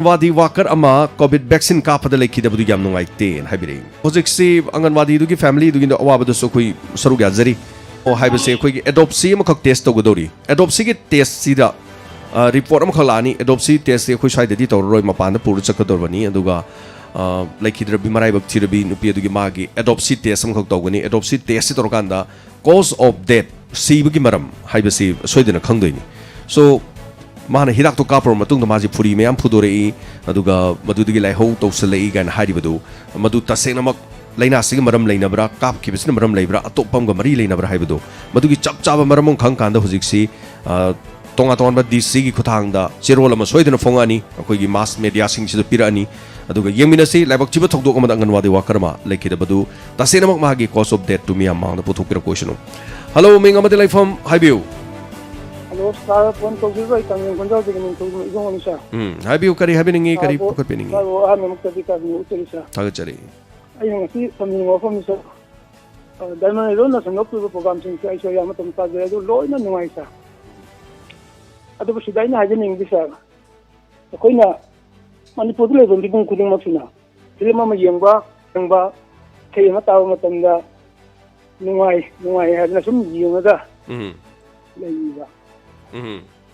ꯋꯥꯗꯤ ꯋꯥꯀꯔ ꯑꯃ ꯀꯣꯚꯤꯗ ꯚꯦꯛꯁꯤꯟ ꯀꯥꯞꯄꯗ ꯂꯩꯈꯤꯗꯕꯗꯨ ꯌꯥꯝ ꯅꯨꯡꯉꯥꯏꯇꯦꯅ ꯍꯥꯏꯕꯤꯔꯛꯏ ꯍꯧꯖꯤꯛꯁꯤ ꯑꯪꯒꯟꯋꯥꯗꯤꯗꯨꯒꯤ ꯐꯦꯃꯤꯂꯤꯗꯨꯒꯤ ꯑꯋꯥꯕꯗꯨꯁꯨ ꯑꯩꯈꯣꯏ ꯁꯔꯨꯛ ꯌꯥꯖꯔꯤ ꯍꯥꯏꯕꯁꯦ ꯑꯩꯈꯣꯏꯒꯤ ꯑꯦꯗꯣꯞꯁꯤ ꯑꯃꯈꯛ ꯇꯦꯁ ꯇꯧꯒꯗꯧꯔꯤ ꯑꯦꯗꯣꯞꯁꯤꯒꯤ ꯇꯦꯁꯁꯤꯗ ꯔꯤꯄꯣꯔꯠ ꯑꯃꯈꯛ ꯂꯥꯛꯑꯅꯤ ꯑꯦꯗꯣꯞꯁꯤ ꯇꯦꯁꯁꯤ ꯑꯩꯈꯣꯏ ꯁ꯭ꯋꯥꯏꯗꯗꯤ ꯇꯧꯔꯔꯣꯏ ꯃꯄꯥꯟꯗ ꯄꯨꯔ ꯆꯠꯀꯗꯧꯔꯕꯅꯤ ꯑꯗꯨꯒ ꯂꯩꯈꯤꯗ꯭ꯔꯕꯤ ꯃꯔꯥꯏꯕꯛ ꯊꯤꯔꯕꯤ ꯅꯨꯄꯤ ꯑꯗꯨꯒꯤ ꯃꯥꯒꯤ ꯑꯦꯗꯣꯞꯁꯤ ꯇꯦꯁ ꯑꯃꯈꯛ ꯇꯧꯒꯅꯤ ꯑꯦꯗꯣꯞꯁꯤ ꯇꯦꯁꯁꯤ ꯇꯧꯔꯀꯥꯟꯗ ꯀꯣꯖ ꯑꯣꯐ ꯗꯦꯠ ꯁꯤꯕꯒꯤ ꯃꯔꯝ ꯍꯥꯏꯕꯁꯤ ꯁꯣꯏꯗꯅ ꯈꯪꯗꯣꯏꯅꯤ ꯁꯣ ꯃꯥꯅ ꯍꯤꯗꯥꯛꯇꯣ ꯀꯥꯞꯄꯕ ꯃꯇꯨꯡꯗ ꯃꯥꯁꯤ ꯐꯨꯔꯤ ꯃꯌꯥꯝ ꯐꯨꯗꯣꯔꯛꯏ ꯑꯗꯨꯒ ꯃꯗꯨꯗꯒꯤ ꯂꯥꯏꯍꯧ ꯇꯧꯁꯜꯂꯛꯏ ꯀꯥꯏꯅ ꯍꯥꯏꯔꯤꯕꯗꯨ ꯃꯗꯨ ꯇꯁꯦꯡꯅꯃꯛ ꯂꯩꯅꯥꯁꯤꯒꯤ ꯃꯔꯝ ꯂꯩꯅꯕ꯭ꯔꯥ ꯀꯥꯞꯈꯤꯕꯁꯤꯅ ꯃꯔꯝ ꯂꯩꯕ꯭ꯔꯥ ꯑꯇꯣꯞꯄ ꯑꯃꯒ ꯃꯔꯤ ꯂꯩꯅꯕ꯭ꯔꯥ ꯍꯥꯏꯕꯗꯨ ꯃꯗꯨꯒꯤ ꯆꯞ ꯆꯥꯕ ꯃꯔꯝ ꯑꯃ ꯈꯪꯀꯥꯟꯗ ꯍꯧꯖꯤꯛꯁꯤ ꯇꯣꯉꯥꯟ ꯇꯣꯉꯥꯟꯕ ꯗꯤꯁꯤꯒꯤ ꯈꯨꯠꯊꯥꯡꯗ ꯆꯦꯔꯣꯜ ꯑꯃ ꯁꯣꯏꯗꯅ ꯐꯣꯡꯉꯛꯑꯅꯤ ꯑꯩꯈꯣꯏꯒꯤ ꯃꯥꯁ ꯃꯦꯗꯤꯌꯥꯁꯤꯡꯁꯤꯗ ꯄꯤꯔꯛꯑꯅꯤ ꯑꯗꯨꯒ ꯌꯦꯡꯃꯤꯟꯅꯁꯤ ꯂꯥꯏꯕꯛ ꯊꯤꯕ ꯊꯧꯗꯣꯛ ꯑꯃꯗ ꯑꯪꯒꯟꯋꯥꯗꯤ ꯋꯥꯀꯔ ꯑꯃ ꯂꯩꯈꯤꯗꯕꯗꯨ ꯇꯁꯦꯡꯅꯃꯛ ꯃꯥꯒꯤ ꯀꯣꯖ ꯑꯣꯐ ꯗꯦꯠ ꯇꯨ ꯃꯤꯌꯥꯝ ꯃꯥꯡꯗ ꯄꯨꯊꯣꯛꯄꯤꯔꯛꯄ ꯑꯣꯏꯁꯅꯨ ꯍꯜꯂꯣ ꯃꯤꯡ ꯑꯃꯗꯤ ꯂꯩꯐꯝ ꯍꯥꯏꯕꯤꯌꯨ hello sir phone tawjiroi tangin konjawjigi ning tawju igong sir haibiu kari habinengi kari pukatpiningi sir wo ame muktabi ka ni uteri sir thagachari ai ngasi samni ngofam sir diamond ro na sangap tu program sing ai so ya matam ta je do loina nuai sir ꯑꯗꯨꯕꯨ ꯁꯤꯗ ꯑꯩꯅ ꯍꯥꯏꯖꯅꯤꯡꯉꯤꯁꯤ ꯁꯥꯔ ꯑꯩꯈꯣꯏꯅ ꯃꯅꯤꯄꯨꯔꯗ ꯂꯩꯕ ꯃꯤꯄꯨꯝ ꯈꯨꯗꯤꯡꯃꯛꯁꯤꯅ film ꯑꯃ ꯌꯦꯡꯕ ꯏꯁꯩ ꯑꯃ ꯇꯥꯕ ꯃꯇꯝꯗ ꯅꯨꯡꯉꯥꯏ ꯍꯥꯏꯗꯅ ꯁꯨꯝ ꯌꯦꯡꯉꯒ ꯂꯩꯕ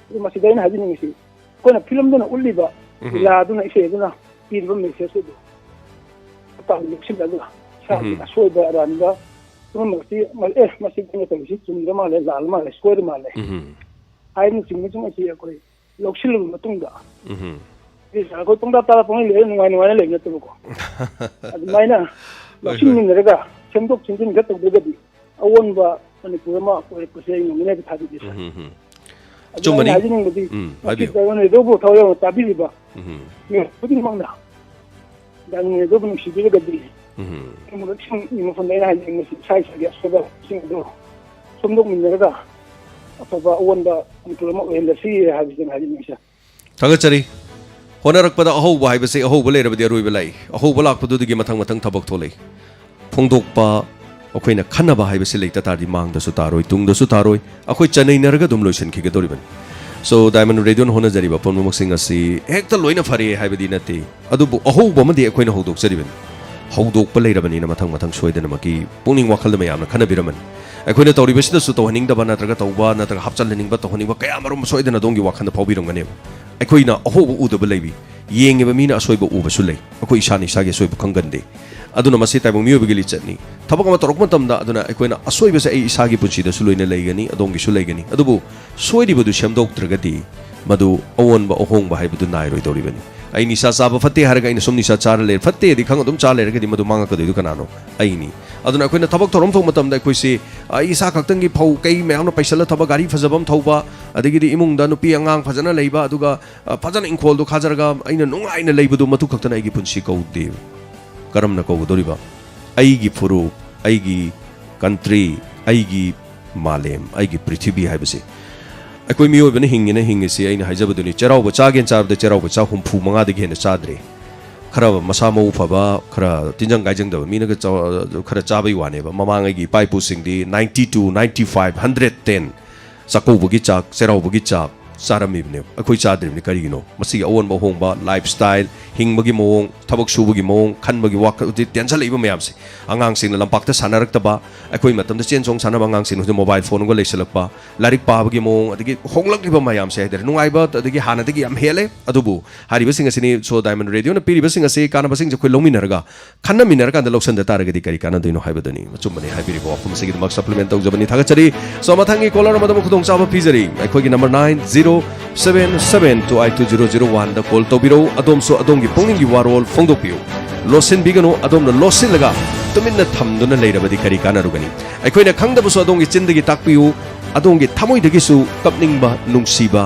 ꯑꯗꯨ ꯃꯁꯤꯗ ꯑꯩꯅ ꯍꯥꯏꯖꯅꯤꯡꯉꯤꯁꯤ ꯑꯩꯈꯣꯏꯅ ꯐꯤꯂꯝꯗꯨꯅ ꯎꯠꯂꯤꯕ ꯂꯤꯂꯥꯗꯨꯅ ꯏꯁꯩ ꯑꯗꯨꯅ ꯄꯤꯔꯤꯕ ꯃꯦꯁꯦꯖ ꯑꯗꯨ ꯂꯧꯁꯤꯜꯂꯒ ꯏꯁꯥꯒꯤ ꯑꯁꯣꯏꯕ ꯑꯔꯥꯟꯕ ꯄꯨꯝꯅꯃꯛꯁꯤ ꯃꯁꯤ ꯑꯩꯅ ꯇꯧꯔꯤꯁꯤ ꯆꯨꯝꯗ꯭ꯔ ꯃꯥꯜꯂꯦ ꯂꯥꯜ ꯃꯥꯜꯂꯦ ꯁꯣꯏꯔ ꯃꯥꯜꯂꯦ ꯍꯥꯏꯕꯅꯆꯤꯡꯕꯁꯤꯡ ꯑꯁꯤ ꯑꯩꯈꯣꯏ ꯂꯧꯁꯤꯜꯂꯕ ꯃꯇꯨꯡꯗ ꯑꯩꯈꯣꯏ ꯄꯨꯡꯇꯥ ꯇꯥꯔ ꯄꯨꯡꯂꯩ ꯂꯩꯔ ꯅꯨꯡꯉꯥꯏꯅ ꯂꯩꯕ ꯅꯠꯇꯕꯀꯣ ꯑꯗꯨꯃꯥꯏꯅ ꯂꯧꯁꯤꯟꯃꯤꯟꯅꯔꯒ ꯁꯦꯝꯗꯣꯛ ꯁꯦꯝꯖꯤꯟ ꯈꯔ ꯇꯧꯗ꯭ꯔꯒꯗꯤ ꯑꯑꯣꯟꯕ ꯃꯅꯤꯄꯨꯔ ꯑꯃ ꯑꯣꯏꯔꯛꯄꯁꯦ ꯑꯩ ꯉꯝꯒꯅꯤ ꯍꯥꯏꯕ ꯊꯥꯖꯗꯦ ꯁꯥꯔ ꯑꯗꯨ ꯑꯩꯅ ꯍꯥꯏꯖꯅꯤꯡꯕꯗꯤ ꯃꯁꯤ ꯗꯥꯏꯃꯟ ꯊꯋꯥꯏ ꯌꯥꯎꯅ ꯇꯥꯕꯤꯔꯤꯕ ꯃꯤꯑꯣꯏ ꯈꯨꯗꯤꯡꯃꯛꯅ ꯗꯥꯏꯃꯟ ꯔꯦꯗꯤꯑꯣꯕꯨ ꯅꯨꯡꯁꯤꯕꯤꯔꯒꯗꯤ ꯃꯐꯝꯗ ꯑꯩꯅ ꯍꯥꯏꯖꯅꯤꯡꯕꯁꯤ ꯏꯁꯥꯒꯤ ꯑꯁꯣꯏꯕꯁꯤꯡ ꯑꯗꯨ ꯁꯦꯝꯗꯣꯛꯃꯤꯟꯅꯔꯒ ꯑꯐꯕ ꯑꯑꯣꯟꯕ ꯃꯅꯤꯄꯨꯔ ꯑꯃ ꯑꯣꯏꯍꯜꯂꯁꯤ ꯍꯥꯏꯕꯁꯤꯅ ꯍꯥꯏꯖꯅꯤꯡꯉꯤꯁꯦ ꯊꯥꯒꯠꯆꯔꯤ ꯍꯣꯠꯅꯔꯛꯄꯗ ꯑꯍꯧꯕ ꯍꯥꯏꯕꯁꯦ ꯑꯍꯧꯕ ꯂꯩꯔꯕꯗꯤ ꯑꯔꯣꯏꯕ ꯂꯥꯛꯏ ꯑꯍꯧꯕ ꯂꯥꯛꯄꯗꯨꯗꯒꯤ ꯃꯊꯪ ꯊꯕꯛ ꯊꯣꯛꯂꯛꯏ ꯐꯣꯡꯗꯣꯛꯄ ꯑꯩꯈꯣꯏꯅ ꯈꯟꯅꯕ ꯍꯥꯏꯕꯁꯤ ꯂꯩꯇ ꯇꯥꯔꯗꯤ ꯃꯥꯡꯗꯁꯨ ꯇꯥꯔꯣꯏ ꯇꯨꯡꯗꯁꯨ ꯇꯥꯔꯣꯏ ꯑꯩꯈꯣꯏ ꯆꯅꯩꯅꯔꯒ ꯑꯗꯨꯝ ꯂꯣꯏꯁꯤꯟꯈꯤꯒꯗꯧꯔꯤꯕꯅꯤ ꯁꯣ ꯗꯥꯏꯃꯟ ꯔꯦꯗꯤꯑꯣꯅ ꯍꯣꯠꯅꯖꯔꯤꯕ ꯄꯨꯝꯅꯃꯛꯁꯤꯡ ꯑꯁꯤ ꯍꯦꯛꯇ ꯂꯣꯏꯅ ꯐꯔꯦ ꯍꯥꯏꯕꯗꯤ ꯅꯠꯇꯦ ꯑꯗꯨꯕꯨ ꯑꯍꯧꯕ ꯑꯃꯗꯤ ꯑꯩꯈꯣꯏꯅ ꯍꯧꯗꯣꯛꯆꯔꯤꯕꯅꯤ ꯍꯧꯗꯣꯛꯄ ꯂꯩꯔꯕꯅꯤꯅ ꯃꯊꯪ ꯁꯣꯏꯗꯅꯃꯛꯀꯤ ꯄꯨꯛꯅꯤꯡ ꯋꯥꯈꯜꯗ ꯃꯌꯥꯝꯅ ꯈꯟꯅꯕꯤꯔꯝꯃꯅꯤ ꯑꯩꯈꯣꯏꯅ ꯇꯧꯔꯤꯕꯁꯤꯗꯁꯨ ꯇꯧꯍꯟꯅꯤꯡꯗꯕ ꯅꯠꯇ꯭ꯔꯒ ꯇꯧꯕ ꯅꯠꯇ꯭ꯔꯒ ꯍꯥꯞꯆꯤꯟꯍꯟꯅꯤꯡꯕ ꯇꯧꯍꯟꯅꯤꯡꯕ ꯀꯌꯥ ꯃꯔꯨꯝ ꯁꯣꯏꯗꯅ ꯑꯗꯣꯝꯒꯤ ꯋꯥꯈꯜꯗ ꯐꯥꯎꯕꯤꯔꯝꯒꯅꯦꯕ ꯑꯩꯈꯣꯏꯅ ꯑꯍꯧꯕ ꯎꯗꯕ ꯂꯩꯕꯤ ꯌꯦꯡꯉꯤꯕ ꯃꯤꯅ ꯑꯁꯣꯏꯕ ꯎꯕꯁꯨ ꯂꯩ ꯑꯩꯈꯣꯏ ꯏꯁꯥꯅ ꯏꯁꯥꯒꯤ ꯑꯁꯣꯏꯕ ꯈꯪꯒꯟꯗꯦ ꯑꯗꯨꯅ ꯃꯁꯤ ꯇꯥꯏꯕꯪ ꯃꯤꯑꯣꯏꯕꯒꯤ ꯂꯤꯆꯠꯅꯤ ꯊꯕꯛ ꯑꯃ ꯇꯧꯔꯛꯄ ꯃꯇꯝꯗ ꯑꯗꯨꯅ ꯑꯩꯈꯣꯏꯅ ꯑꯁꯣꯏꯕꯁꯦ ꯑꯩ ꯏꯁꯥꯒꯤ ꯄꯨꯟꯁꯤꯗꯁꯨ ꯂꯣꯏꯅ ꯂꯩꯒꯅꯤ ꯑꯗꯣꯝꯒꯤꯁꯨ ꯂꯩꯒꯅꯤ ꯑꯗꯨꯕꯨ ꯁꯣꯏꯔꯤꯕꯗꯨ ꯁꯦꯝꯗꯣꯛꯇ꯭ꯔꯒꯗꯤ ꯃꯗꯨ ꯑꯑꯣꯟꯕ ꯑꯍꯣꯡꯕ ꯍꯥꯏꯕꯗꯨ ꯅꯥꯏꯔꯣꯏꯗꯧꯔꯤꯕꯅꯤ ꯑꯩ ꯅꯤꯁꯥ ꯆꯥꯕ ꯐꯠꯇꯦ ꯍꯥꯏꯔꯒ ꯑꯩꯅ ꯁꯨꯝ ꯅꯤꯁꯥ ꯆꯥꯔ ꯂꯩꯔꯦ ꯐꯠꯇꯦꯗꯤ ꯈꯪ ꯑꯗꯨꯝ ꯆꯥ ꯂꯩꯔꯒꯗꯤ ꯃꯗꯨ ꯃꯥꯡꯉꯛꯀꯗꯣꯏꯗꯨ ꯀꯅꯥꯅꯣ ꯑꯩꯅꯤ ꯑꯗꯨꯅ ꯑꯩꯈꯣꯏꯅ ꯊꯕꯛ ꯊꯧꯔꯝ ꯇꯧꯕ ꯃꯇꯝꯗ ꯑꯩꯈꯣꯏꯁꯤ ꯑꯩ ꯏꯁꯥ ꯈꯛꯇꯪꯒꯤ ꯐꯧ ꯀꯩ ꯃꯌꯥꯝꯅ ꯄꯩꯁꯜꯂ ꯊꯕꯛ ꯒꯥꯔꯤ ꯐꯖꯕ ꯑꯃ ꯊꯧꯕ ꯑꯗꯒꯤꯗꯤ ꯏꯃꯨꯡꯗ ꯅꯨꯄꯤ ꯑꯉꯥꯡ ꯐꯖꯅ ꯂꯩꯕ ꯑꯗꯨꯒ ꯐꯖꯅ ꯏꯪꯈꯣꯜꯗꯣ ꯈꯥꯖꯔꯒ ꯑꯩꯅ ꯅꯨꯡꯉꯥꯏꯅ ꯂꯩꯕꯗꯨ ꯃꯗꯨ ꯈꯛꯇꯅ ꯑꯩꯒꯤ ꯄꯨꯟꯁꯤ ꯀꯧꯗꯦ ꯀꯔꯝꯅ ꯀꯧꯒꯗꯧꯔꯤꯕ ꯑꯩꯒꯤ ꯐꯨꯔꯨꯞ ꯑꯩꯒꯤ ꯀꯟꯇ꯭ꯔꯤ ꯑꯩꯒꯤ ꯃꯥꯂꯦꯝ ꯑꯩꯒꯤ ꯄ꯭ꯔꯤꯊꯤꯕꯤ ꯍꯥꯏꯕꯁꯤ ꯑꯩꯈꯣꯏ ꯃꯤꯑꯣꯏꯕꯅ ꯍꯤꯡꯉꯤꯁꯤ ꯑꯩꯅ ꯍꯥꯏꯖꯕꯗꯨꯅꯤ ꯆꯩꯔꯥꯎꯕ ꯆꯥꯒꯦꯅ ꯆꯥꯕꯗ ꯆꯩꯔꯥꯎꯕ ꯆꯥ 65ꯗꯒꯤ ꯍꯦꯟꯅ ꯆꯥꯗ꯭ꯔꯦ खरा मसा मऊ फबा खरा तिंजंग गाइजंग मीन खरा चाबई वानेबा ममांग आइगी पाइपुसिंगदी 92 95 110 चाकौबगी चाक चेराउबगी चाक चारमीबने अखोई चाद्रिबने करिगिनो मसी अवोनबा होंगबा लाइफस्टाइल हिंगबगी मोंग थबक सुबगी मोंग खनबगी वाखति टेंशन लेबा मयामसे अंगांग सिंग लंपाक्ता सानरक्तबा अखोई मतमदा चेनसोंग सानबा अंगांग सिंग मोबाइल फोन गो लेसलकपा लारिक पाबगी मोंग अदगी होंगलक्लिबा मयामसे हाइदर नुंगाइबा अदगी हानादगी याम हेले अदुबु हारिबा सिंग असिनी सो डायमंड रेडियो न पीरिबा सिंग असे कानबा सिंग जखोई लौमिनरगा खन्नमिनरगा द लौसन द तारगदी करी कानदोइनो हाइबदनी मचुमबनी हाइबिरिबो वाफम सिगी मक सप्लीमेंट तौजबनी थागचरी सो मथंगी कॉलर मदम खुदोंग चाबा पिजरी अखोई नंबर 9077282001 द कॉल तौबिरो अदोमसो अदोमगी पोंगिंगी वारोल फोंदोपियो लोसिन बिगनो अदोमना लोसिलगा तुमिन्ना थमदुना लेरबदी करी कानरुगनी अखोइना खंगदबसो अदोमगी चिंदगी ताकपियो अदोमगी थमोइदगिसु कपनिंगबा नुंगसीबा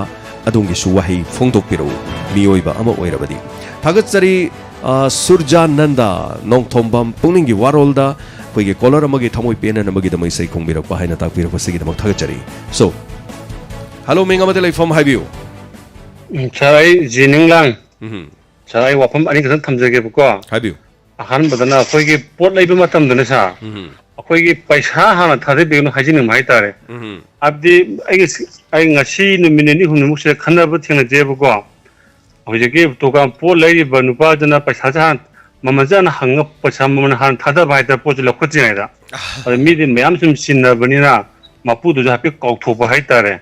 अदोमगिसु वाही फोंदोपिरो मियोइबा अमा ओइरबदी थागचरी सुरजानंदा नोंथोंबम पोंगिंगी वारोलदा कोइगे कॉलर अमगी थमोइ पेना नमगी दमै सै खोंबिरकपा हाइना ताकपिरकपा सिगी दमक थागचरी सो हेलो मेंगामते लाइफम हाइबियो साराई जिनिंगलांग साराई वाफम अनि खन थमजगेबको हाइबियो अहन बदना अखोइगे पोट लैबा मतमदने सा अखोइगे पैसा हाना थादे बेनो हाजिन माइ तारे अबदि आई ngasi नुमिनेनि हुनुमुसे खनब थेंग जेबको होजेगे तोगा पोट लैबा नुपा जना पैसा जान ममजान हंग पैसा ममन हान थादा बाइदा पोट लखोजिनाइदा अरे मिदि मयाम सुम सिनबनिना मापुदु जापे कौथोबा हाइतारे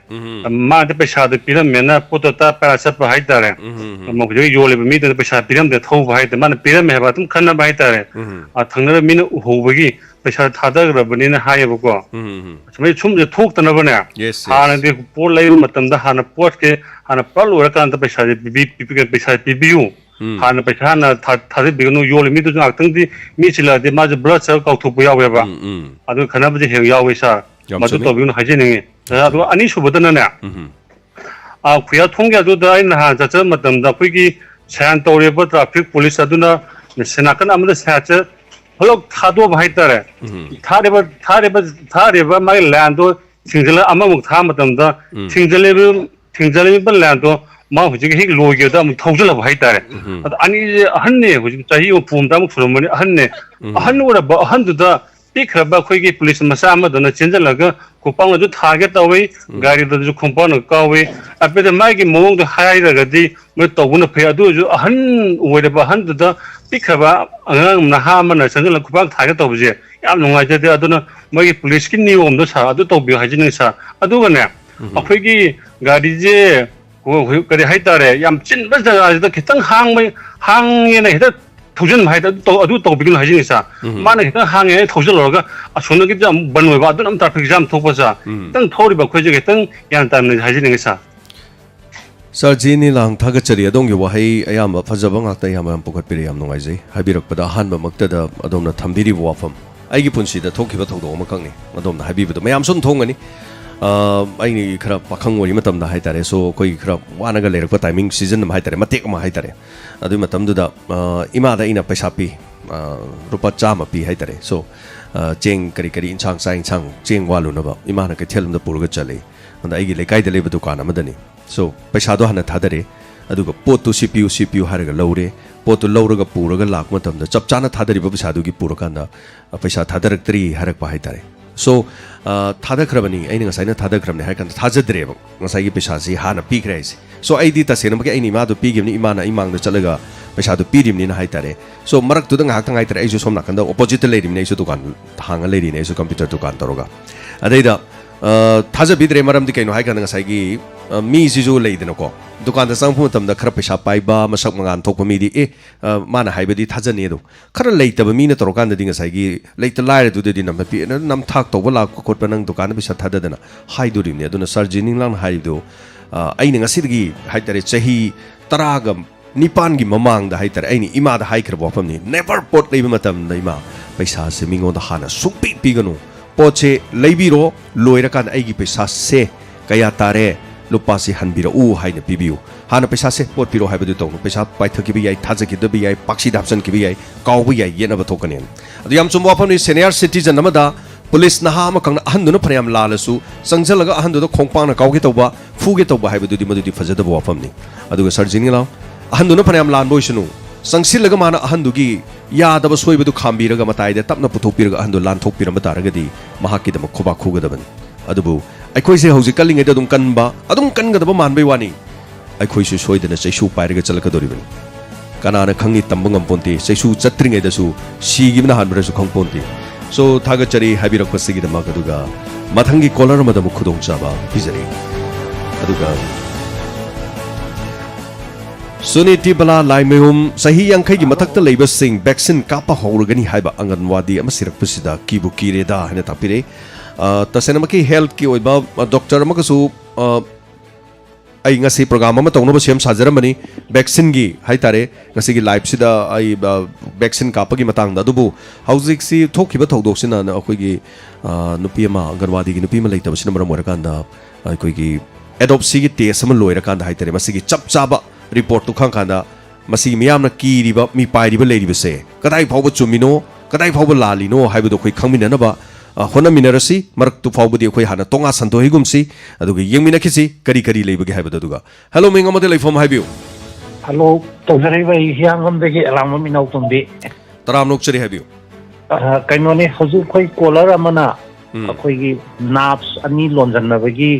मादे पैसा दे पिरम मेना पोतता पैसा प हाइतारे मगजे योले मिदे पैसा पिरम दे थौ हाइते माने पिरम हेबा तुम खन्ना हाइतारे आ थंगरे मिन होबगी पैसा थादगरबनिना हायबको समै छुमजे थोक्तनबने हाना दे पोट लैब मतमदा हाना पोट के हाना पल ओरकांत पैसा दे पिपि पैसा पिबियु हाना पैसा ना थादे बिगनो योले मिदु आक्तंदी मिचिला दे माजे ब्लड सेल कौथोबा यावेबा अदु खनाबजे हे यावेसा मदु तोबिनो हाजिनिंगे अदु अनि सुबदनने आ खुया थोंगे अदुदा आइना हा जच मतमदा फुगी सायन तौरेबा ट्रैफिक पुलिस अदुना सेनाकन अमदा साच हलोक थादो भाइतारे थारेबा माइ लैंडो थिंजला अममुक था मतमदा थिंजलेबा लैंडो मा हुजिग हिग लोगेदा अम थौजला भाइतारे अद अनि अहन्ने हुजिग चाहि पुमदा मु फुरमनि अहन्ने अहन ओरा अहनदुदा ꯄꯤꯛꯈ꯭ꯔꯕ ꯑꯩꯈꯣꯏꯒꯤ ꯄꯨꯂꯤꯁ ꯃꯆꯥ ꯑꯃꯗꯨꯅ ꯆꯦꯟꯁꯤꯜꯂꯒ ꯈꯨꯄꯥꯛꯅꯁꯨ ꯊꯥꯒꯦ ꯇꯧꯏ ꯒꯥꯔꯤꯗꯁꯨ ꯈꯣꯡꯄꯥꯛꯅ ꯀꯥꯎꯏ ꯑꯄꯤꯗ ꯃꯥꯒꯤ ꯃꯑꯣꯡꯗꯣ ꯍꯥꯏꯔꯒꯗꯤ ꯃꯣꯏ ꯇꯧꯕꯅ ꯐꯩ ꯑꯗꯨ ꯑꯣꯏꯔꯁꯨ ꯑꯍꯟ ꯑꯣꯏꯔꯕ ꯑꯍꯟꯗꯨꯗ ꯄꯤꯛꯈ꯭ꯔꯕ ꯑꯉꯥꯡ ꯅꯍꯥ ꯑꯃꯅ ꯆꯦꯟꯁꯤꯜꯂꯒ ꯈꯨꯄꯥꯛ ꯊꯥꯒꯦ ꯇꯧꯕꯁꯦ ꯌꯥꯝ ꯅꯨꯡꯉꯥꯏꯖꯗꯦ ꯑꯗꯨꯅ ꯃꯣꯏꯒꯤ ꯄꯨꯂꯤꯁꯀꯤ ꯅꯤꯌꯣꯝꯗꯣ ꯁꯥꯔ ꯑꯗꯨ ꯇꯧꯕꯤꯌꯨ ꯍꯥꯏꯖꯅꯤꯡꯉꯤ ꯁꯥꯔ ꯑꯗꯨꯒꯅꯦ ꯑꯩꯈꯣꯏꯒꯤ ꯒꯥꯔꯤꯁꯦ ꯀꯔꯤ ꯍꯥꯏꯇꯥꯔꯦ ꯌꯥꯝ ꯆꯤꯟꯕ ꯖꯒꯥꯁꯤꯗ ꯈꯤꯇꯪ ꯍꯥꯡꯉꯦꯅ ꯍꯦꯛꯇ ꯊꯧꯖꯤꯟꯕ ꯍꯥꯏꯇꯥꯔꯦ ꯑꯗꯨ ꯇꯧꯕꯤꯒꯅꯨ ꯍꯥꯏꯖꯅꯤꯡꯉꯤ ꯁꯥꯔ ꯃꯥꯅ ꯈꯤꯇꯪ ꯍꯥꯡꯉꯦꯅ ꯊꯧꯖꯤꯜꯂꯨꯔꯒ ꯑꯁꯣꯝꯗꯒꯤꯗꯤ ꯑꯃꯨꯛ ꯕꯟ ꯑꯣꯏꯕ ꯑꯗꯨꯅ ꯑꯃꯨꯛ ꯇ꯭ꯔꯥꯐꯤꯛ ꯖꯥꯝ ꯊꯣꯛꯄ ꯁꯥꯔ ꯈꯤꯇꯪ ꯊꯧꯔꯤꯕ ꯑꯩꯈꯣꯏꯁꯦ ꯈꯤꯇꯪ ꯒ꯭ꯌꯥꯟ ꯇꯥꯅ ꯍꯥꯏꯖꯅꯤꯡꯉꯤ ꯁꯥꯔ Sir Jini lang thagachari adong wahay ayam phajaba ngakta yam pukhatpiri yam nungaijai habirappada ahanba maktada adomna thambiri wafam aigi punsida thokhiba thogdo ama kangni adomna habibado mayam sun thongani aini khara pakhang wari matamda haitare so koi khara wanaga lerakpa timing season ma haitare matek ma haitare adu matamduda ima da ina paisa pi rupa chama pi haitare so cheng kari kari inchang sa inchang cheng walu na ba ima na ke thelum da purga chale anda aigi lekai da leba dukan amadani so paisa do hana thadare aduga potu CPU haraga lawre potu lawraga puraga lak matamda chap chana thadari ba paisa dugi purakanda paisa thadarak harak pa haitare so thadakrabani aini ngasai na thadakrabni haikan thajadre ba ngasai gi paisa si hana pikre isi so aidi ta sena ma aini ma do pigimni imana imang da chalaga paisa do pirimni na haitare so marak tu da ngak tang haitare aisu somna kanda opposite leirimni aisu dukan hanga leirine aisu computer dukan toroga adaida Taja bidre maram di kaino hai kana ngasai gi mi sisu leidena ko dukan da sangphu tam da khara paisa paiba masak mangan thokpa mi di mana haibadi thaja ne do khara leitaba mi na torokan da dinga sai gi leita laire du de nam pi nam thak to bala ko khotpa nang dukan bi sa thada dana hai du rim ne aduna sarjining lang hai do ai ne ngasi gi hai tare chahi taraga nipan gi mamang da hai tare ai ni ima da hai khra bo pham ni never pot leiba matam da ima paisa se mingo da hana sukpi pi ganu poche leibiro loirakan aigi paisa se kaya tare lupa si hanbira haina pibiu hana paisa se pot piro haibadu tong paisa paithaki bi yai thaja ki bi yai paksi dapsan ki bi yai kaw bi yai yena ba thokanen adu yam chumwa pham ni senior citizen namada police na ha ma kang ahanduna phrayam lalasu sangjalaga ahandu khongpang na kaw gi tawba fu gi tawba haibadu di madudi fajada ba pham ni aduga sarjini law ahanduna phrayam lan boisunu Sangsilaga mana ahandugi yadaba soibadu khambiraga mataida tapna puthopiraga ahandu lan thokpirama taragadi mahakidama khoba khugadaban adubu aikoi se hauji kallingai dadum kanba adum kangadaba manbai wani aikoi su soidana chaisu pairaga chalakadoriban kanana khangi tambangam ponte chaisu chatringai dasu sigibna hanbrasu khangponte so thagachari habirak pasigida magaduga mathangi collar madamu khudong chaba bizari aduga Suniti bala laimehum sahi yangkai gi mathakta leiba sing vaccine kapa hawrgani haiba anganwadi ama sirak pusida kibu kireda hana tapire tasena maki health ki oiba doctor makasu ai ngasi program ama tongno sem sajaramani vaccine gi haitare ngasi gi live sida ai vaccine kapa gi matang da dubu hauzik si thokhiba thodok sina na akoi gi nupi ama anganwadi gi nupi ma leitaba sina maram orakanda akoi gi adopsi gi test ama loirakanda haitare masigi chap chaba report to khangkanda masi miyamna kiriba mi pairiba leiriba se kadai phawba chumino kadai phawba lalino haibudo khoi khangmina ba hona minarasi marak tu phawba di khoi hana tonga santo higumsi aduga yengmina khisi kari kari leiba ge haibudo duga hello menga mate leifom haibiu hello tozari bai hiangam de ge alam minau tumbi taram nok chari haibiu kaino ne hoju khoi collar amana khoi gi naps ani lonjan na bagi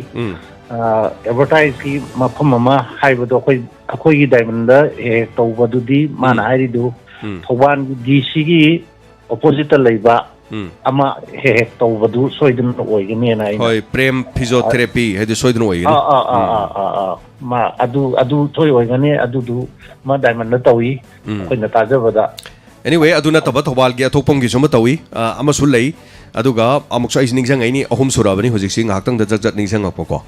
advertise ki mafam ama haibado khoi gi diamond da tawbadudi mana hairidu thoban DC gi opposite leiba ama tawbadu soidun oigani na hoi prem physiotherapy hedu soidun oigani ma adu thoi oigani adu ma diamond da tawi khoi na tajabada anyway aduna taba thobal gi athopom gi suma tawi ama sulei aduga amuksa is ningsang ai ni ahum surabani hojik sing haktang da jat ningsang apoko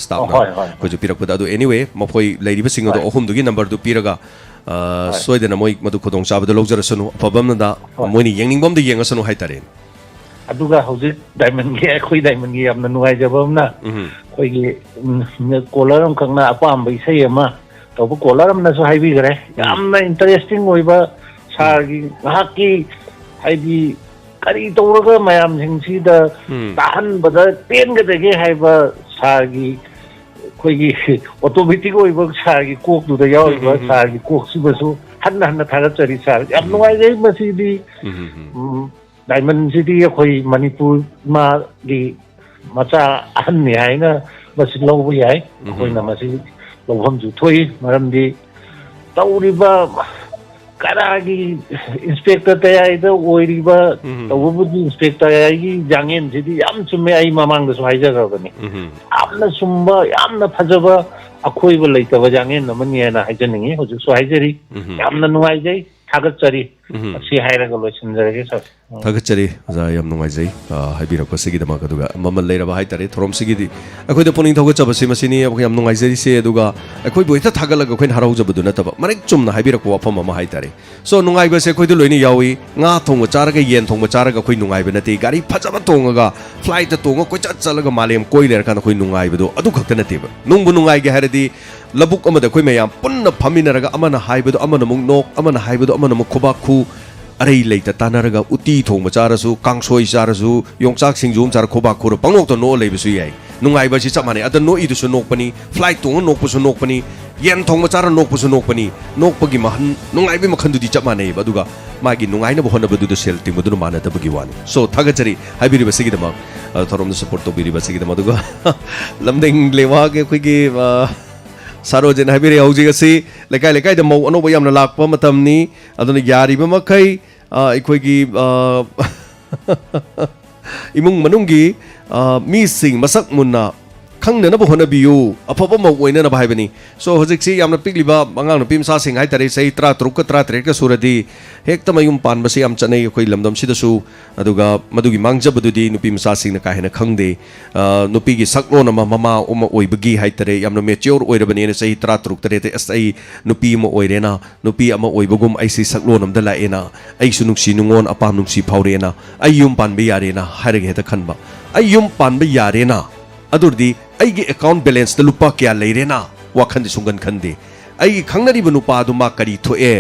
staff na ko ju pirak pada adu anyway mapoi leiriba sing do ahum dugi number du piraga soidena moi madu khodong chabada lojara sunu pabam na da moini yengingbom de yengasanu haitare aduga hojik diamond gi khoi diamond gi amna nuai jabam na khoi gi collar am khangna apam bai sei ama to collar am na so haibi gare amna interesting oiba sargi haki haibi kari tawraga mayam singsi da tahan bada pen ga dege haiba sargi khoi gi automatic oiba sargi kok du da yawiba sargi kok sibasu hanna thaga chari sar yam nuai dei masi di diamond city khoi manipur ma gi macha an ni hai na masi lo bu yai khoi na masi lo hom ju thoi maram di tauri ba kara gi inspector ta ai da oi ba tawu bu inspector ai gi jangen city yam chume ai mamang da so hai ja ga bani amna sumba yamna phajaba akhoi ba leita ba jangen na mani na hai ja ningi hoju so hai jari yamna nuai jai थागतचरी asi hairaga loisinjarage sir थागतचरी जा यम नुंगाइजै हाइबिरको सिगिदमा कदुगा ममल लेरबा हाइतारे थरोम सिगिदि अखोइद पुनिंग थगचबसि मसिनि अब यम नुंगाइजरि से दुगा अखोइ बोइता थागलग अखोइन हराउजबदु नतबा मरेक चुमना हाइबिरको वाफम अमा हाइतारे सो नुंगाइबसे अखोइद लोइनि यावी nga thong चारगा येन थोंग चारगा अखोइ नुंगाइब नते गाड़ी फजबा तोंगगा flight तोंग कोइचा चलगा मालेम कोइ लेर कान अखोइ नुंगाइबदो अदु खक्ත नतेबा नुंगबु नुंगाइगे हारदि लबुक अमदा अखोइ मयाम पुन्न फमिनरगा अमना हाइबदो अमना मुंग नोक अमना हाइबदो अमना मुख खुबाखु अरे लेता तानरगा उती थोंग चारसु कांगसोइ चारसु योंचाक सिंगजुम चार खुबाखु र पंगनोक तो नो लेबसु याइ नुंगाइबसि चमाने अद नो इदुसु नोकपनि फ्लाइट तोंग नोकपुसु नोकपनि येन थोंग चार नोकपुसु नोकपनि नोकपगि महन नुंगाइबि मखनदुदि चमाने बदुगा मागी नुंगाइना बहनबदुदु सेल टिमदुनु मानदबगि वानि सो थागचरी हाइबिरिबसिगिदमा थरोम सपोर्ट तोबिरिबसिगिदमा दुगा लमदिंग लेवागे खुइगे सारोजन हाइबिरे हौजिगसि लेकाय लेकाय द मौ अनोबो यामना लाकपा मतमनि अदुना यारिबा मखै अखोइगी इमुंग मनुंगी मीसिंग मसक मुन्ना खंगनबो होनबियु अफबो मौ ओइनना भाइबनि सो हजिक्सि यामना पिकलिबा मंगांग नपि मसा सिंग हाइतारे सही 33 का 33 का सुरदि हेक्ता मयुम पानबसि याम चनै अखोइ लमदम सिदसु अदुगा मदुगी मांगजबदुदि नुपि मसा सिंगना काहेना खंगदे नुपिगी सकलोन ममा उम ओइबगी हाइतारे यामना मेच्योर ओइरबनि सही 33 तरते असै नुपि म ओइरेना नुपि अमा ओइबगुम ऐसि सकलोन अमदा लाएना ऐसु नुक्सि नुंगोन अपा नुक्सि फावरेना अयुम पानबे यारेना हारगे हेता खनबा अयुम पानबे यारेना अदुरदि अैगे अकाउंट बैलेंस द लुपा क्या लेरेना वाखंदि सुंगन खंदे अैगे खंगनरिब नुपादु मा करी थोए